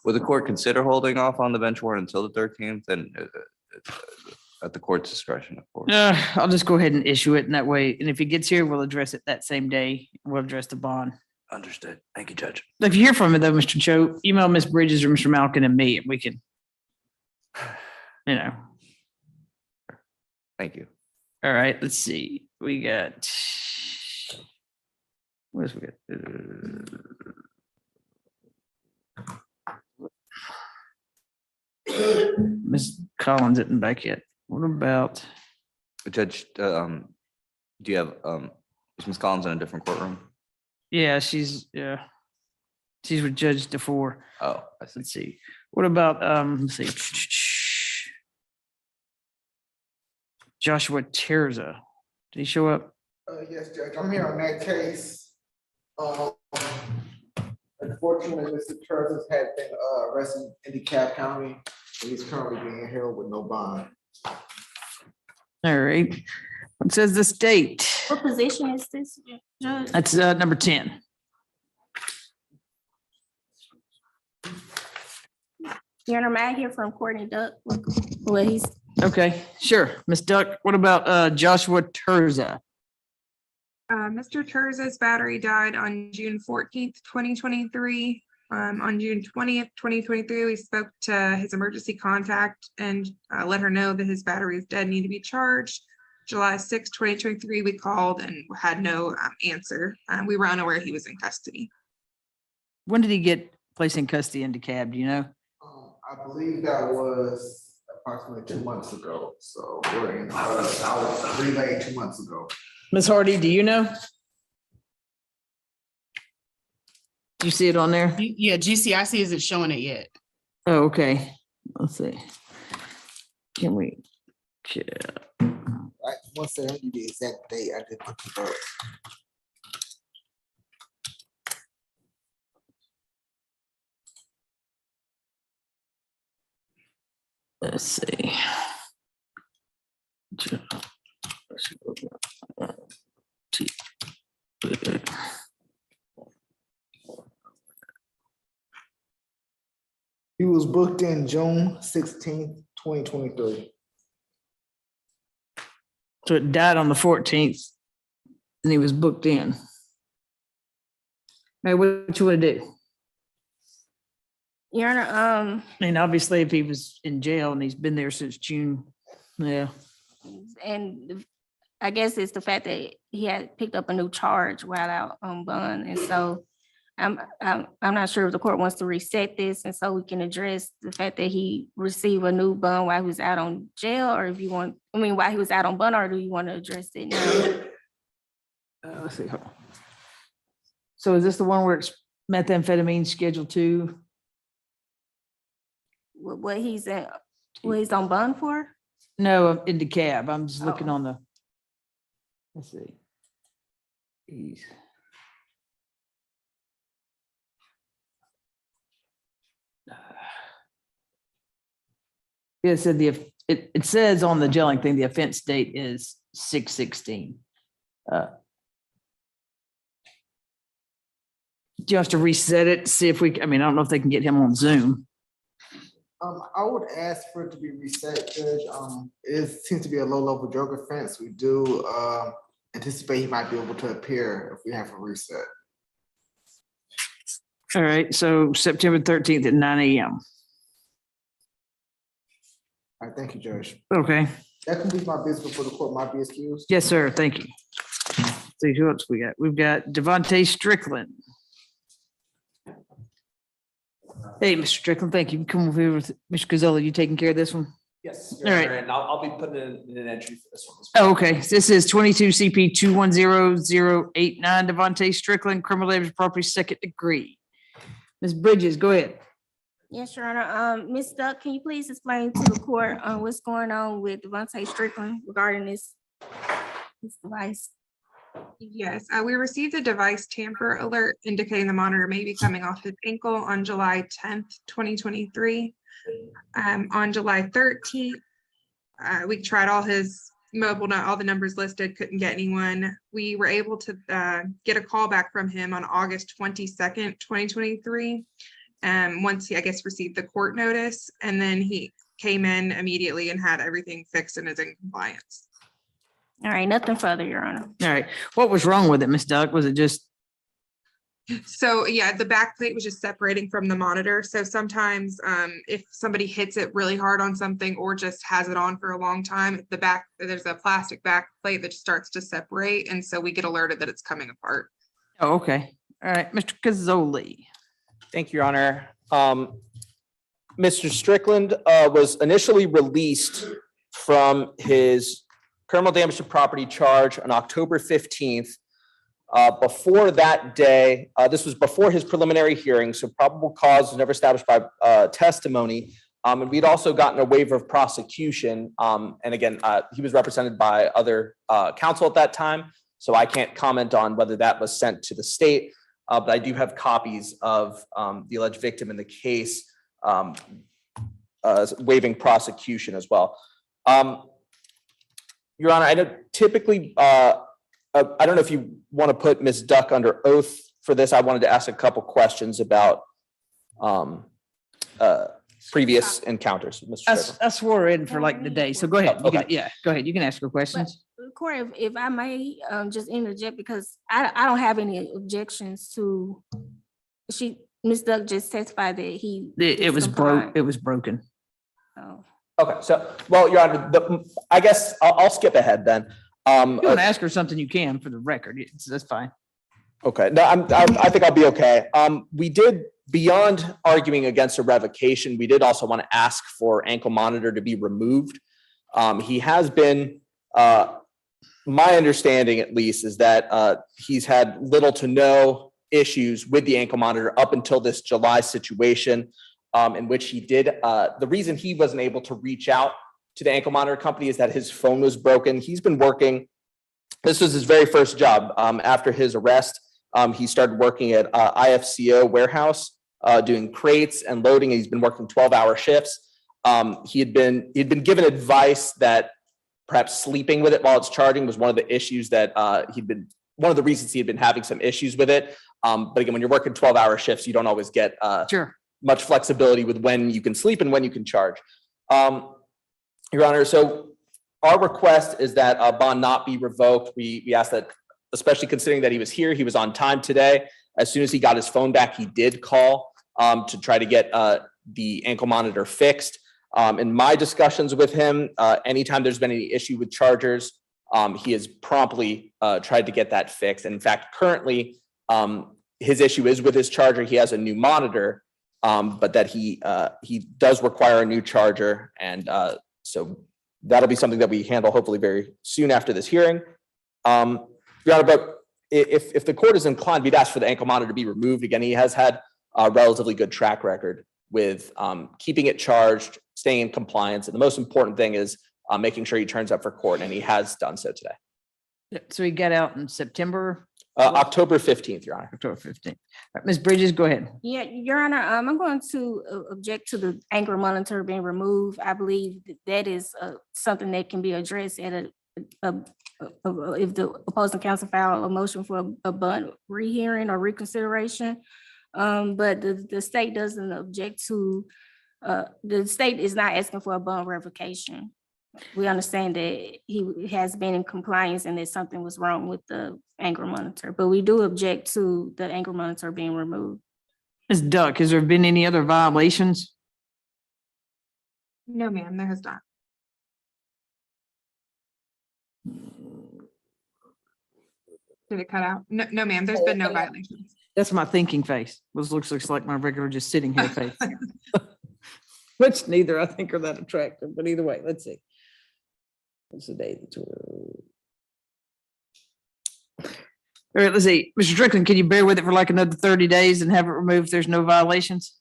Would the court consider holding off on the bench warrant until the 13th and at the court's discretion, of course? I'll just go ahead and issue it in that way. And if he gets here, we'll address it that same day. We'll address the bond. Understood. Thank you, Judge. If you hear from me though, Mr. Cho, email Ms. Bridges or Mr. Malkin and me, and we can, you know. Thank you. All right, let's see. We got. What else we got? Ms. Collins isn't back yet. What about? Judge, do you have, is Ms. Collins in a different courtroom? Yeah, she's with Judge DeFore. Oh, I see. Let's see. What about, let's see. Joshua Terza. Did he show up? Yes, Judge, I'm here on that case. Unfortunately, Mr. Terza had been arrested in DeKalb County. And he's currently being held with no bond. All right. What says the state? What position is this, Judge? That's number 10. Your Honor, may I hear from Courtney Duck? What he's, Okay, sure. Ms. Duck, what about Joshua Terza? Mr. Terza's battery died on June 14th, 2023. On June 20th, 2023, we spoke to his emergency contact and let her know that his battery is dead, need to be charged. July 6th, 2023, we called and had no answer. We were unaware he was in custody. When did he get placed in custody in DeKalb? Do you know? I believe that was approximately 2 months ago. So we're in, I was relayed 2 months ago. Ms. Hardy, do you know? Do you see it on there? Yeah, GCIC isn't showing it yet. Oh, okay. Let's see. Can we? Yeah. Once I give you the exact date, I did look it up. Let's see. He was booked in June 16th, 2023. So it died on the 14th and he was booked in. Hey, what you want to do? Your Honor, I mean, obviously if he was in jail and he's been there since June, yeah. and I guess it's the fact that he had picked up a new charge while out on bond. And so I'm not sure if the court wants to reset this and so we can address the fact that he received a new bond while he was out on jail, or if you want, while he was out on bond, or do you want to address it now? Let's see. Hold on. So is this the one where it's methamphetamine Schedule 2? What he's on bond for? No, I'm in the cab. I'm just looking Oh. on the. Let's see. Jeez. It said it says on the gelling thing, the offense date is 6/16. Just to reset it, see if we, I mean, I don't know if they can get him on Zoom. I would ask for it to be reset, Judge. It seems to be a low-level drug offense. We do anticipate he might be able to appear if we have a reset. All right, so September 13th at 9 a.m. All right, thank you, Judge. Okay, That completes my business before the court might be excused. yes, sir, thank you. See who else we got? We've got Devontae Strickland. Hey, Mr. Strickland, thank you. Come over here with Mr. Gazzola. You taking care of this one? Yes. All right. And I'll be putting in an entry for this one. as well. Oh, okay. This is 22 CP 210089 Devontae Strickland, criminal damage property, second degree. Ms. Bridges, go ahead. Yes, Your Honor. Ms. Duck, can you please explain to the court what's going on with Devontae Strickland regarding this device? Yes, we received a device tamper alert indicating the monitor may be coming off his ankle on July 10th, 2023. On July 13th, we tried all his mobile, all the numbers listed, couldn't get anyone. We were able to get a call back from him on August 22nd, 2023. Once he, I guess, received the court notice, and then he came in immediately and had everything fixed and is in compliance. All right, nothing further, Your Honor. All right. What was wrong with it, Ms. Duck? Was it just, So yeah, the back plate was just separating from the monitor. So sometimes if somebody hits it really hard on something or just has it on for a long time, the back, there's a plastic back plate that starts to separate. And so we get alerted that it's coming apart. oh, okay. All right, Mr. Gazzoli. Thank you, Your Honor. Mr. Strickland was initially released from his criminal damage to property charge on October 15th. Before that day, this was before his preliminary hearing, so probable cause was never established by testimony. And we'd also gotten a waiver of prosecution. And again, he was represented by other counsel at that time, so I can't comment on whether that was sent to the state. But I do have copies of the alleged victim in the case waiving prosecution as well. Your Honor, I know typically, I don't know if you want to put Ms. Duck under oath for this. I wanted to ask a couple questions about previous encounters. Mr. Strickland. I swore her in for like the day, so go ahead. You can, Okay. yeah, go ahead. You can ask her questions. Court, if I may just interject, because I don't have any objections to, Ms. Duck just testified that he. It was broke. It was broken. Oh. Okay, so, well, Your Honor, I guess I'll skip ahead then. If you want to ask her something, you can for the record. That's fine. Okay, no, I think I'll be okay. We did, beyond arguing against a revocation, we did also want to ask for ankle monitor to be removed. He has been, my understanding at least is that he's had little to no issues with the ankle monitor up until this July situation, in which he did, the reason he wasn't able to reach out to the ankle monitor company is that his phone was broken. He's been working, this was his very first job after his arrest. He started working at IFCO warehouse, doing crates and loading. He's been working 12-hour shifts. He'd been given advice that perhaps sleeping with it while it's charging was one of the issues that one of the reasons he had been having some issues with it. But again, when you're working 12-hour shifts, you don't always get much flexibility with when you can sleep and when you can charge. Your Honor, so our request is that bond not be revoked. We ask that, especially considering that he was here, he was on time today. As soon as he got his phone back, he did call to try to get the ankle monitor fixed. In my discussions with him, anytime there's been any issue with chargers, he has promptly tried to get that fixed. And in fact, currently, his issue is with his charger. He has a new monitor, but that he does require a new charger. And so that'll be something that we handle hopefully very soon after this hearing. Your Honor, but if the court is inclined, we'd ask for the ankle monitor to be removed. Again, he has had a relatively good track record with keeping it charged, staying in compliance. And the most important thing is making sure he turns up for court, and he has done so today. So he got out in September, October 15th, Your Honor. October 15th. Ms. Bridges, go ahead. Yeah, Your Honor, I'm going to object to the anger monitor being removed. I believe that is something that can be addressed at if the opposing counsel file a motion for a bond rehearing or reconsideration. But the state doesn't object to, the state is not asking for a bond revocation. We understand that he has been in compliance and that something was wrong with the anger monitor, but we do object to the anger monitor being removed. Ms. Duck, has there been any other violations? No, ma'am, there has not. Did it cut out? No, no, ma'am, there's been no violations. That's my thinking face. This looks like my regular just sitting here face. Which neither I think are that attractive, but either way, let's see. What's the date? All right, let's see. Mr. Strickland, can you bear with it for like another 30 days and have it removed if there's no violations?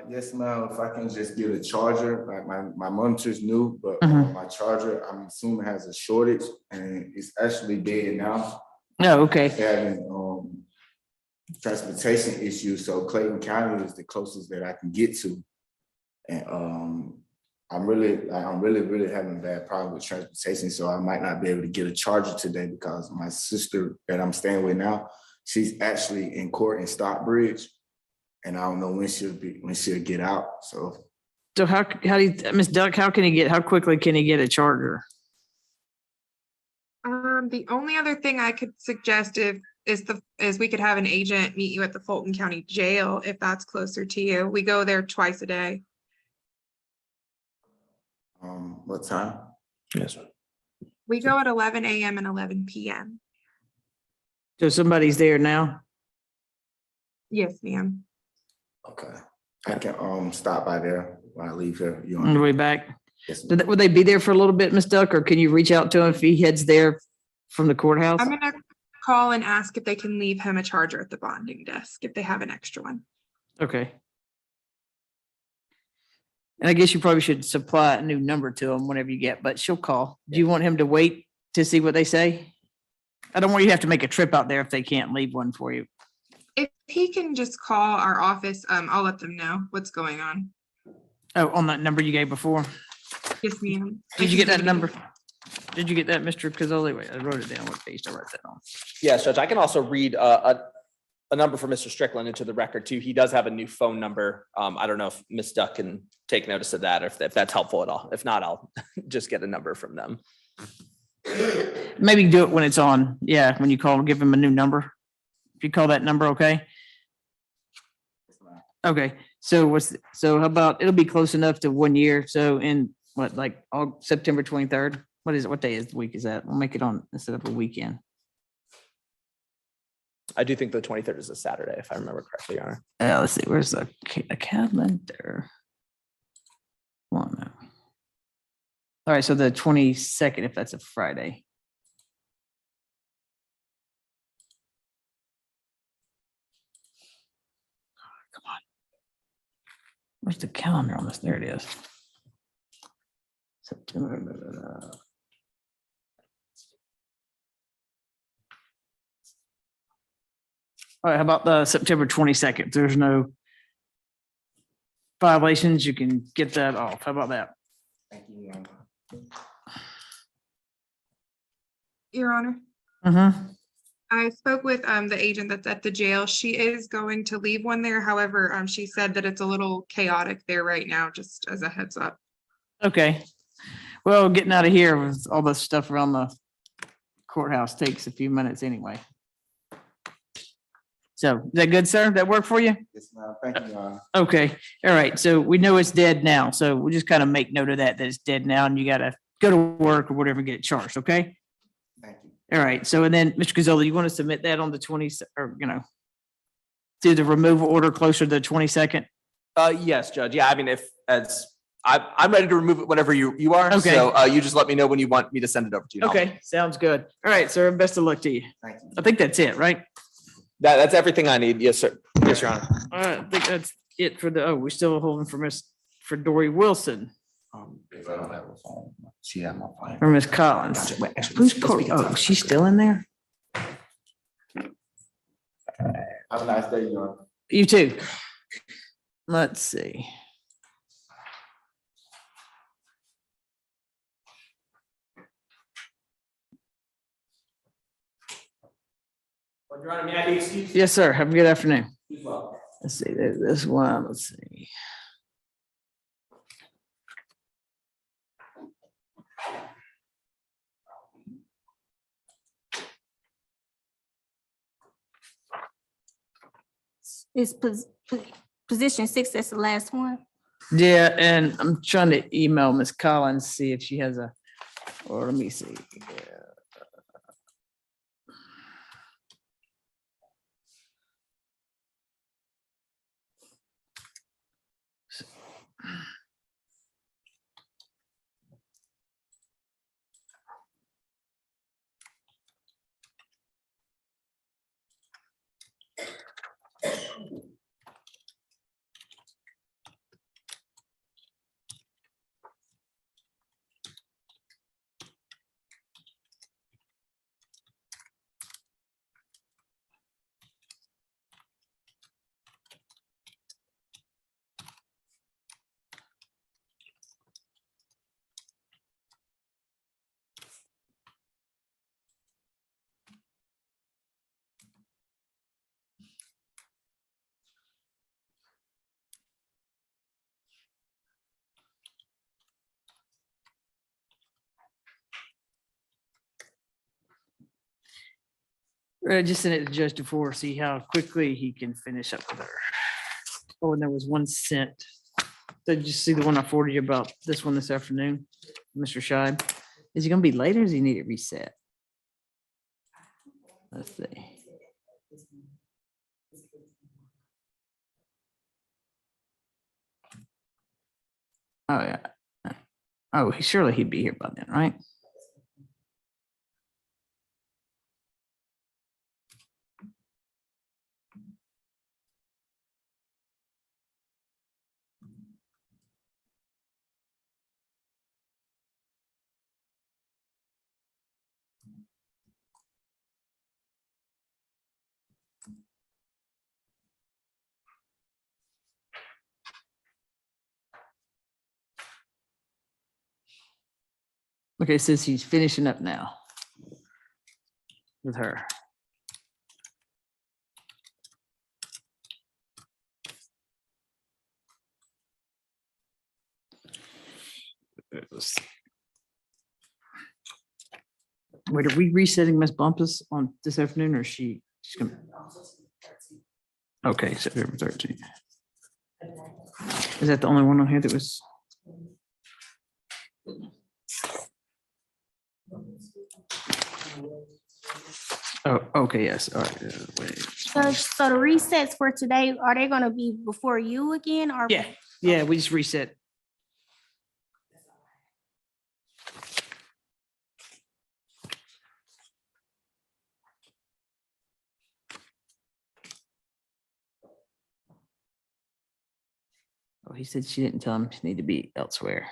Yes, ma'am. If I can just get a charger, like my monitor's new, but my charger, I'm assuming has a shortage and it's actually dead now. Oh, okay. Having transportation issues, so Clayton County is the closest that I can get to. And I'm really having a bad problem with transportation, so I might not be able to get a charger today because my sister that I'm staying with now, she's actually in court in Stockbridge, and I don't know when she'll get out. So how do you, Ms. Duck, how quickly can he get a charger? The only other thing I could suggest is we could have an agent meet you at the Fulton County Jail if that's closer to you. We go there twice a day. what time? Yes. We go at 11 a.m. and 11 p.m. So somebody's there now? Yes, ma'am. Okay, I can stop by there when I leave here. On the way back? Yes, Would they be there for a little bit, Ms. Duck, or can you reach out to him if he heads there from the courthouse? I'm gonna call and ask if they can leave him a charger at the bonding desk, if they have an extra one. Okay. And I guess you probably should supply a new number to him whenever you get, but she'll call. Do you want him to wait to see what they say? I don't want you to have to make a trip out there if they can't leave one for you. If he can just call our office, I'll let them know what's going on. Oh, on that number you gave before? Yes, ma'am. Did you get that number? Did you get that, Mr. Cazzoli? Wait, I wrote it down. What page did I write that on? Yes, Judge, I can also read a number for Mr. Strickland into the record too. He does have a new phone number. I don't know if Ms. Duck can take notice of that or if that's helpful at all. If not, I'll just get a number from them. Maybe do it when it's on. Yeah, when you call, give him a new number. If you call that number, okay? Okay, so how about, it'll be close enough to 1 year. So in what, like September 23rd? What is it? What day is the week is that? We'll make it on instead of a weekend. I do think the 23rd is a Saturday, if I remember correctly, Your Honor. Let's see, where's the calendar? One. All right, so the 22nd, if that's a Friday. Come on. Where's the calendar on this? There it is. September. All right, how about the September 22nd? There's no violations. You can get that off. How about that? Thank you, Your Honor. Your Honor, Mm-hmm. I spoke with the agent that's at the jail. She is going to leave one there. However, she said that it's a little chaotic there right now, just as a heads up. Okay. Well, getting out of here with all the stuff around the courthouse takes a few minutes anyway. So is that good, sir? That work for you? Yes, ma'am. Thank you, Your Honor. Okay. All right. So we know it's dead now. So we'll just kind of make note of that it's dead now and you got to go to work or whatever, and get charged. Okay. Thank you. All right. So, and then Mr. Gazzola, you want to submit that on the 20th or, do the removal order closer to the 22nd? Yes, Judge. Yeah, I mean, I'm ready to remove it whenever you are. Okay. So you just let me know when you want me to send it over to you. Okay. Sounds good. All right, sir. Best of luck to you. Thank you. I think that's it, right? That's everything I need. Yes, sir. Yes, Your Honor. All right. I think that's it for we're still holding for Dory Wilson. If I don't have a phone, she had my phone. Or Ms. Collins? Gotcha. Wait, actually, Who's, let's speak oh, into she's still in there? Have a nice day, Your Honor. You too. Let's see. Your Honor, may I be excused? Yes, sir. Have a good afternoon. As well. Let's see, there's this one, let's see. Is position 6, that's the last one? Yeah, and I'm trying to email Ms. Collins, see if she has a, or let me see. Just send it to Judge DeFore, see how quickly he can finish up with her. Oh, and there was one sent. Did you see the one I forwarded you about this one this afternoon, Mr. Scheib? Is he gonna be later? Or does he need it reset? Let's see. Oh, yeah. Oh, surely he'd be here by then, right? Okay, it says he's finishing up now with her. Wait, are we resetting Ms. Bumpus on this afternoon or is she's gonna? Okay, September 13th. Is that the only one on here that was? Oh, okay, yes, all right. Wait. So the resets for today, are they gonna be before you again or? Yeah, yeah, we just reset. Oh, he said she didn't tell him she needed to be elsewhere.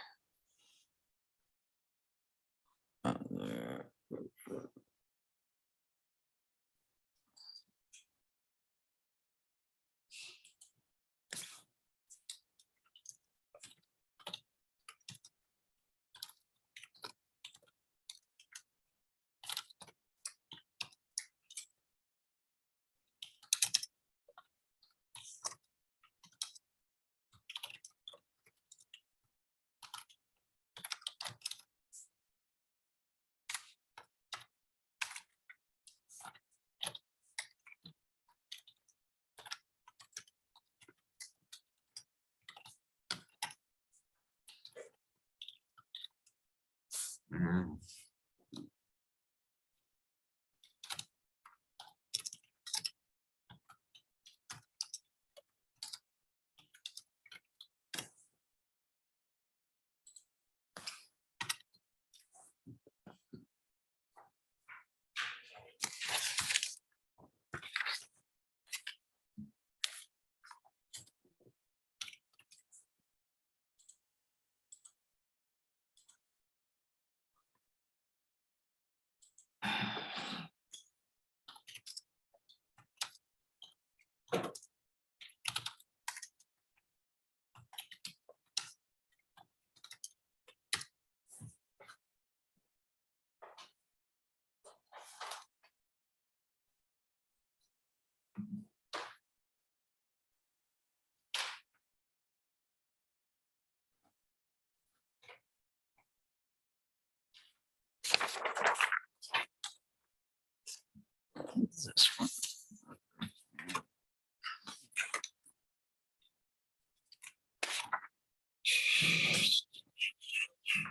this one.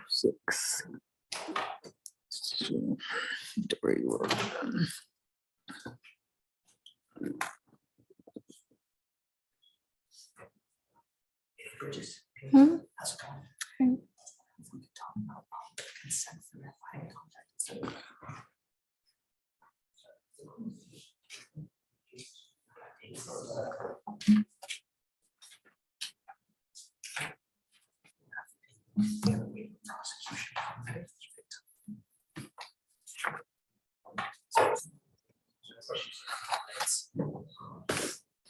Six. Debris work. Bridges. Hmm? How's it going? If we could talk about consent for that eye contact instead of-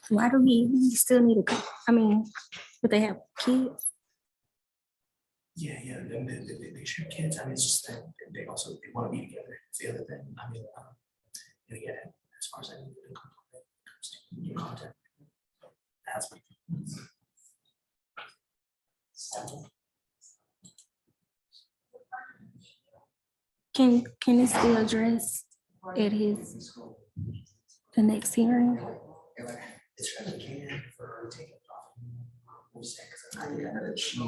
Why do we still need I mean, but they have kids? Yeah, they should kids. I mean, it's just that they also, they want to be together. It's the other thing. I mean, and again, as far as I know, new content. That's me. Can it still address at his, the next hearing? It's really can for her to take it off. We'll say, 'cause I think I know that she.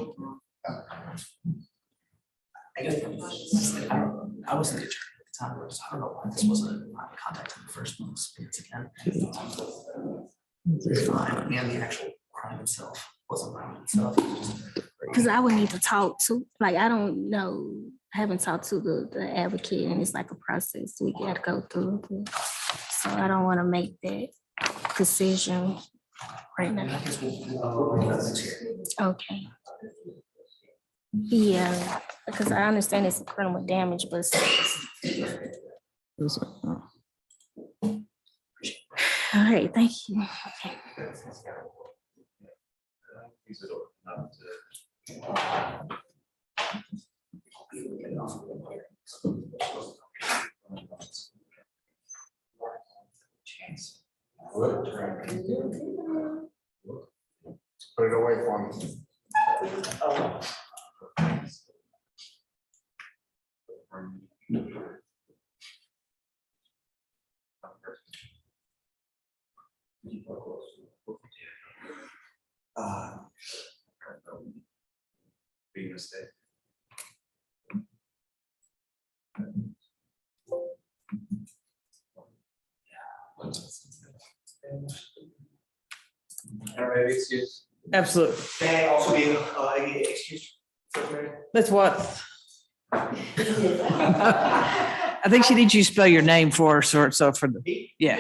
I guess, I don't know, I wasn't the attorney at the time, so I don't know why this wasn't my contact in the first place. It's again. It's fine, and the actual crime itself wasn't crime itself. It was just- Cause I would need to talk to, like, I don't know, I haven't talked to the advocate and it's like a process we gotta go through. So I don't wanna make that decision right And I now. guess we'll do that next year. Okay. Yeah, because I understand it's criminal damage, but all right, thank you. Okay. Put it away for me. Be a mistake. Maybe excuse. Absolutely. May I also be excused? That's what. I think she needs you to spell your name for her, so for the, yeah.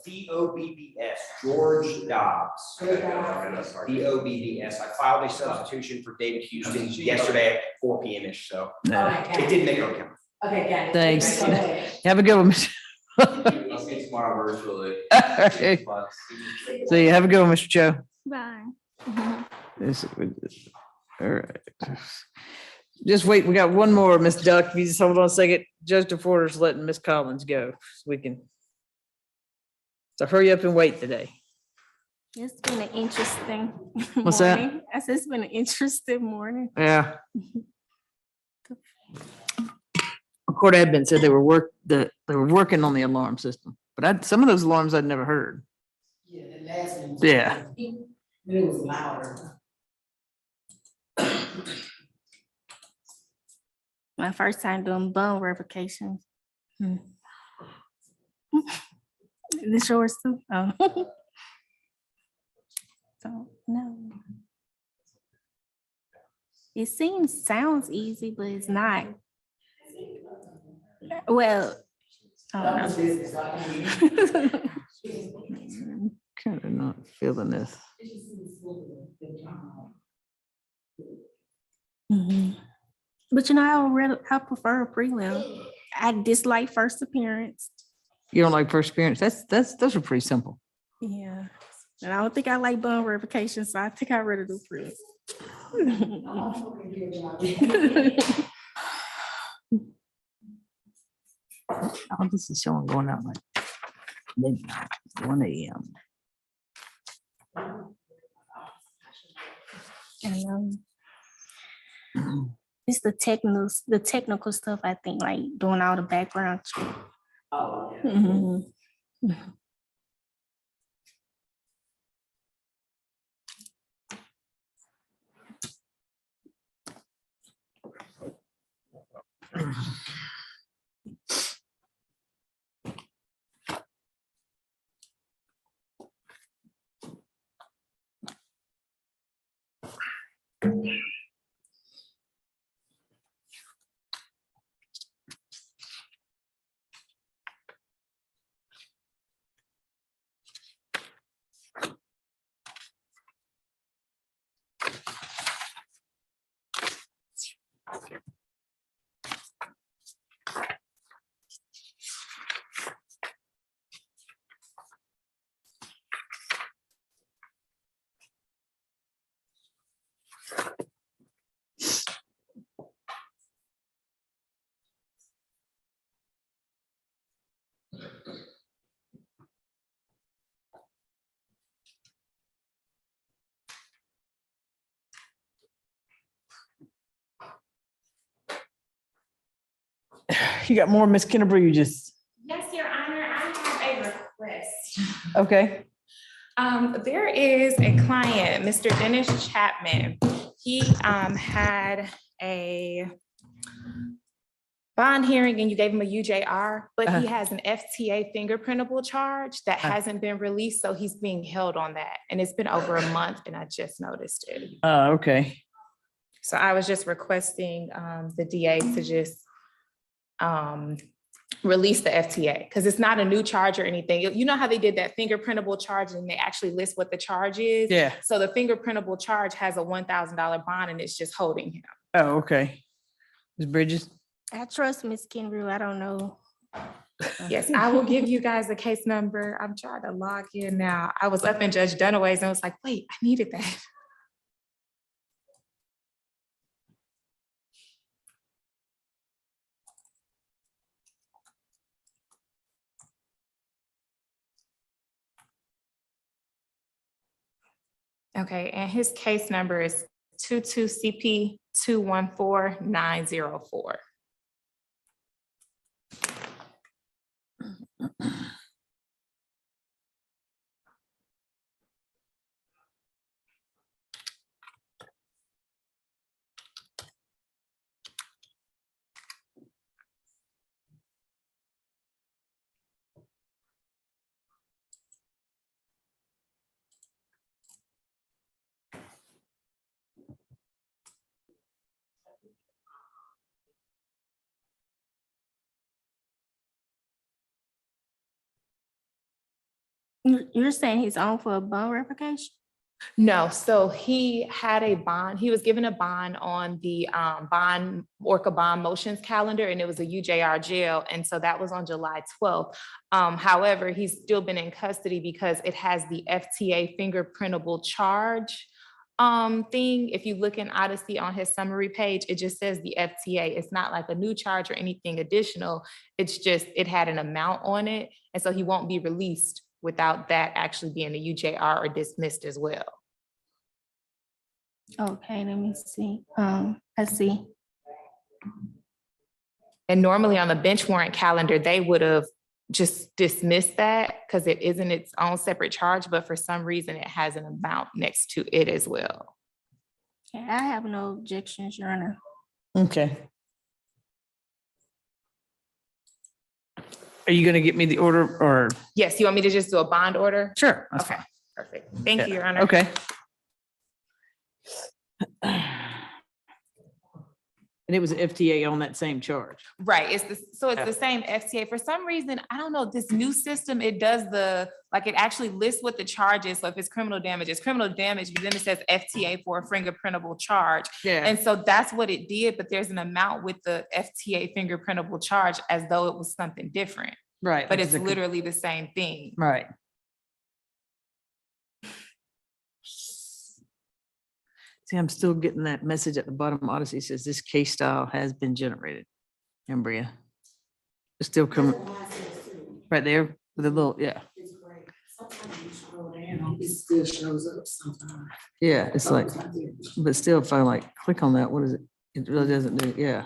DOBBS, George Dobbs. DOBBS. I filed a substitution for David Houston yesterday at 4 p.m.-ish, so it didn't make it. Okay, got it. Thanks. Have a good one. Mr. I'll see you tomorrow virtually. Okay. See you. Have a good one, Mr. Cho. Bye. This, all right. Just wait, we got one more, Miss Duck. If you just hold on a second. Judge DeForder's letting Miss Collins go. So we can. So hurry up and wait today. It's been an interesting. What's that? morning. I said it's been an interesting morning. Yeah. Court admin said they were working on the alarm system, but some of those alarms I'd never heard. Yeah, the last one. Yeah. It was louder. My first time doing bone revocations. This yours too? Oh. So, no. It sounds easy, but it's not. Well. I don't know. Kind of not feeling this. Mhm. But I prefer a prelim. I dislike first appearance. You don't like first appearance? Those are pretty simple. Yeah. And I don't think I like bone revocation, so I think I'd rather do prelim. Oh, this is showing going out like midnight, 1 a.m. And it's the technical stuff, I think, like doing all the background. Mhm. You got more, Miss Kennebrew, you just, Yes, Your Honor, I have a request. okay. There is a client, Mr. Dennis Chapman. He had a bond hearing and you gave him a UJR, but he has an FTA fingerprintable charge that hasn't been released, so he's being held on that. And it's been over a month and I just noticed it. Okay. So I was just requesting the DA to just release the FTA, because it's not a new charge or anything. You know how they did that fingerprintable charge and they actually list what the charge is? Yeah. So the fingerprintable charge has a $1,000 bond and it's just holding him. Oh, okay. Ms. Bridges? I trust Ms. Kenru. I don't know. Yes, I will give you guys the case number. I'm trying to log in now. I was up in Judge Dunaway's and I was like, wait, I needed that. Okay, and his case number is 22CP214904. You're saying he's on for a bond revocation? No, so he had a bond, he was given a bond on the Orca bond motions calendar, and it was a UJR jail, and so that was on July 12th. However, he's still been in custody because it has the FTA fingerprintable charge thing. If you look in Odyssey on his summary page, it just says the FTA. It's not like a new charge or anything additional. It's just, it had an amount on it, and so he won't be released without that actually being a UJR or dismissed as well. Okay, let me see. I see. And normally on the bench warrant calendar, they would have just dismissed that because it isn't its own separate charge, but for some reason it has an amount next to it as well. Okay, I have no objections, Your Honor. Okay. Are you gonna get me the order or? Yes, you want me to just do a bond order? Sure. that's Okay, fine. perfect. Thank you, Your Honor. Okay. And it was FTA on that same charge. Right, it's the same FTA. For some reason, I don't know, this new system, it does it actually lists what the charge is. So if it's criminal damage, but then it says FTA for a fingerprintable charge. Yeah. And so that's what it did, but there's an amount with the FTA fingerprintable charge as though it was something different. Right. But it's literally the same thing. Right. See, I'm still getting that message at the bottom of Odyssey says this case style has been generated. Embria. It's still coming. Right there with a little, yeah. It still shows up sometimes. Yeah, it's like, but still, if I like click on that, what is it? It really doesn't do, yeah.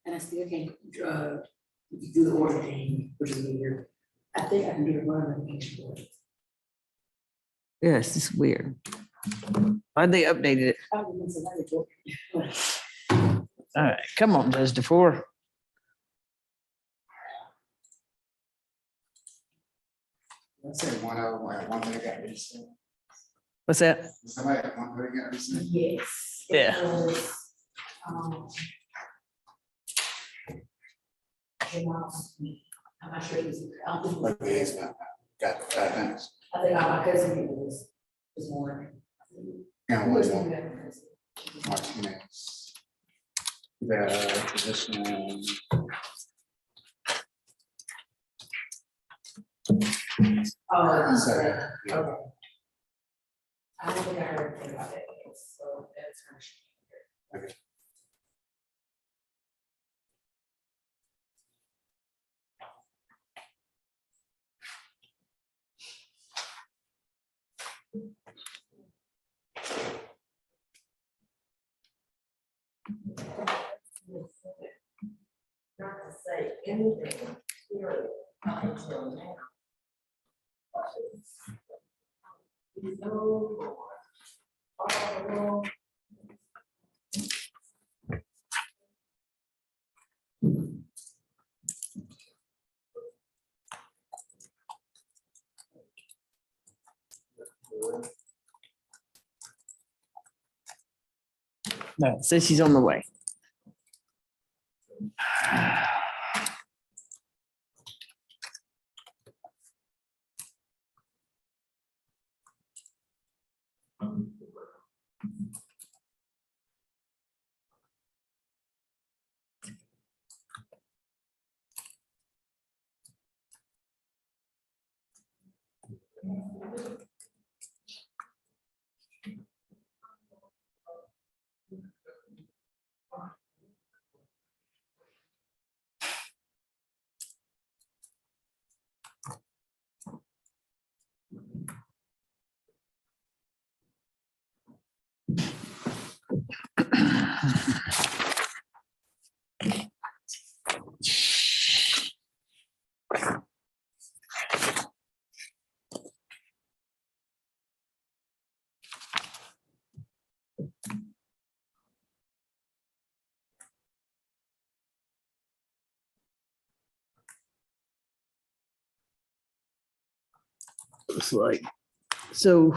And I still can't, do the order thing, which is weird. I think I can get a run of each one. Yes, it's weird. Why they updated it? All right, come on, Judge DeFour. Let's say one of them, one thing got recent. What's that? Somebody at one thing got recent. Yes. Yeah. Because, I'm not sure he's, I don't think. Okay, it's not, got 5 minutes. I think my cousin was this morning. And Who one was more, the Martinez. The position. Oh, Sorry. okay. Okay. I don't think I heard anything about it, so that's her. Okay. Not to say anything, period, until now. No. Oh, No, it says she's on the way. Looks like, so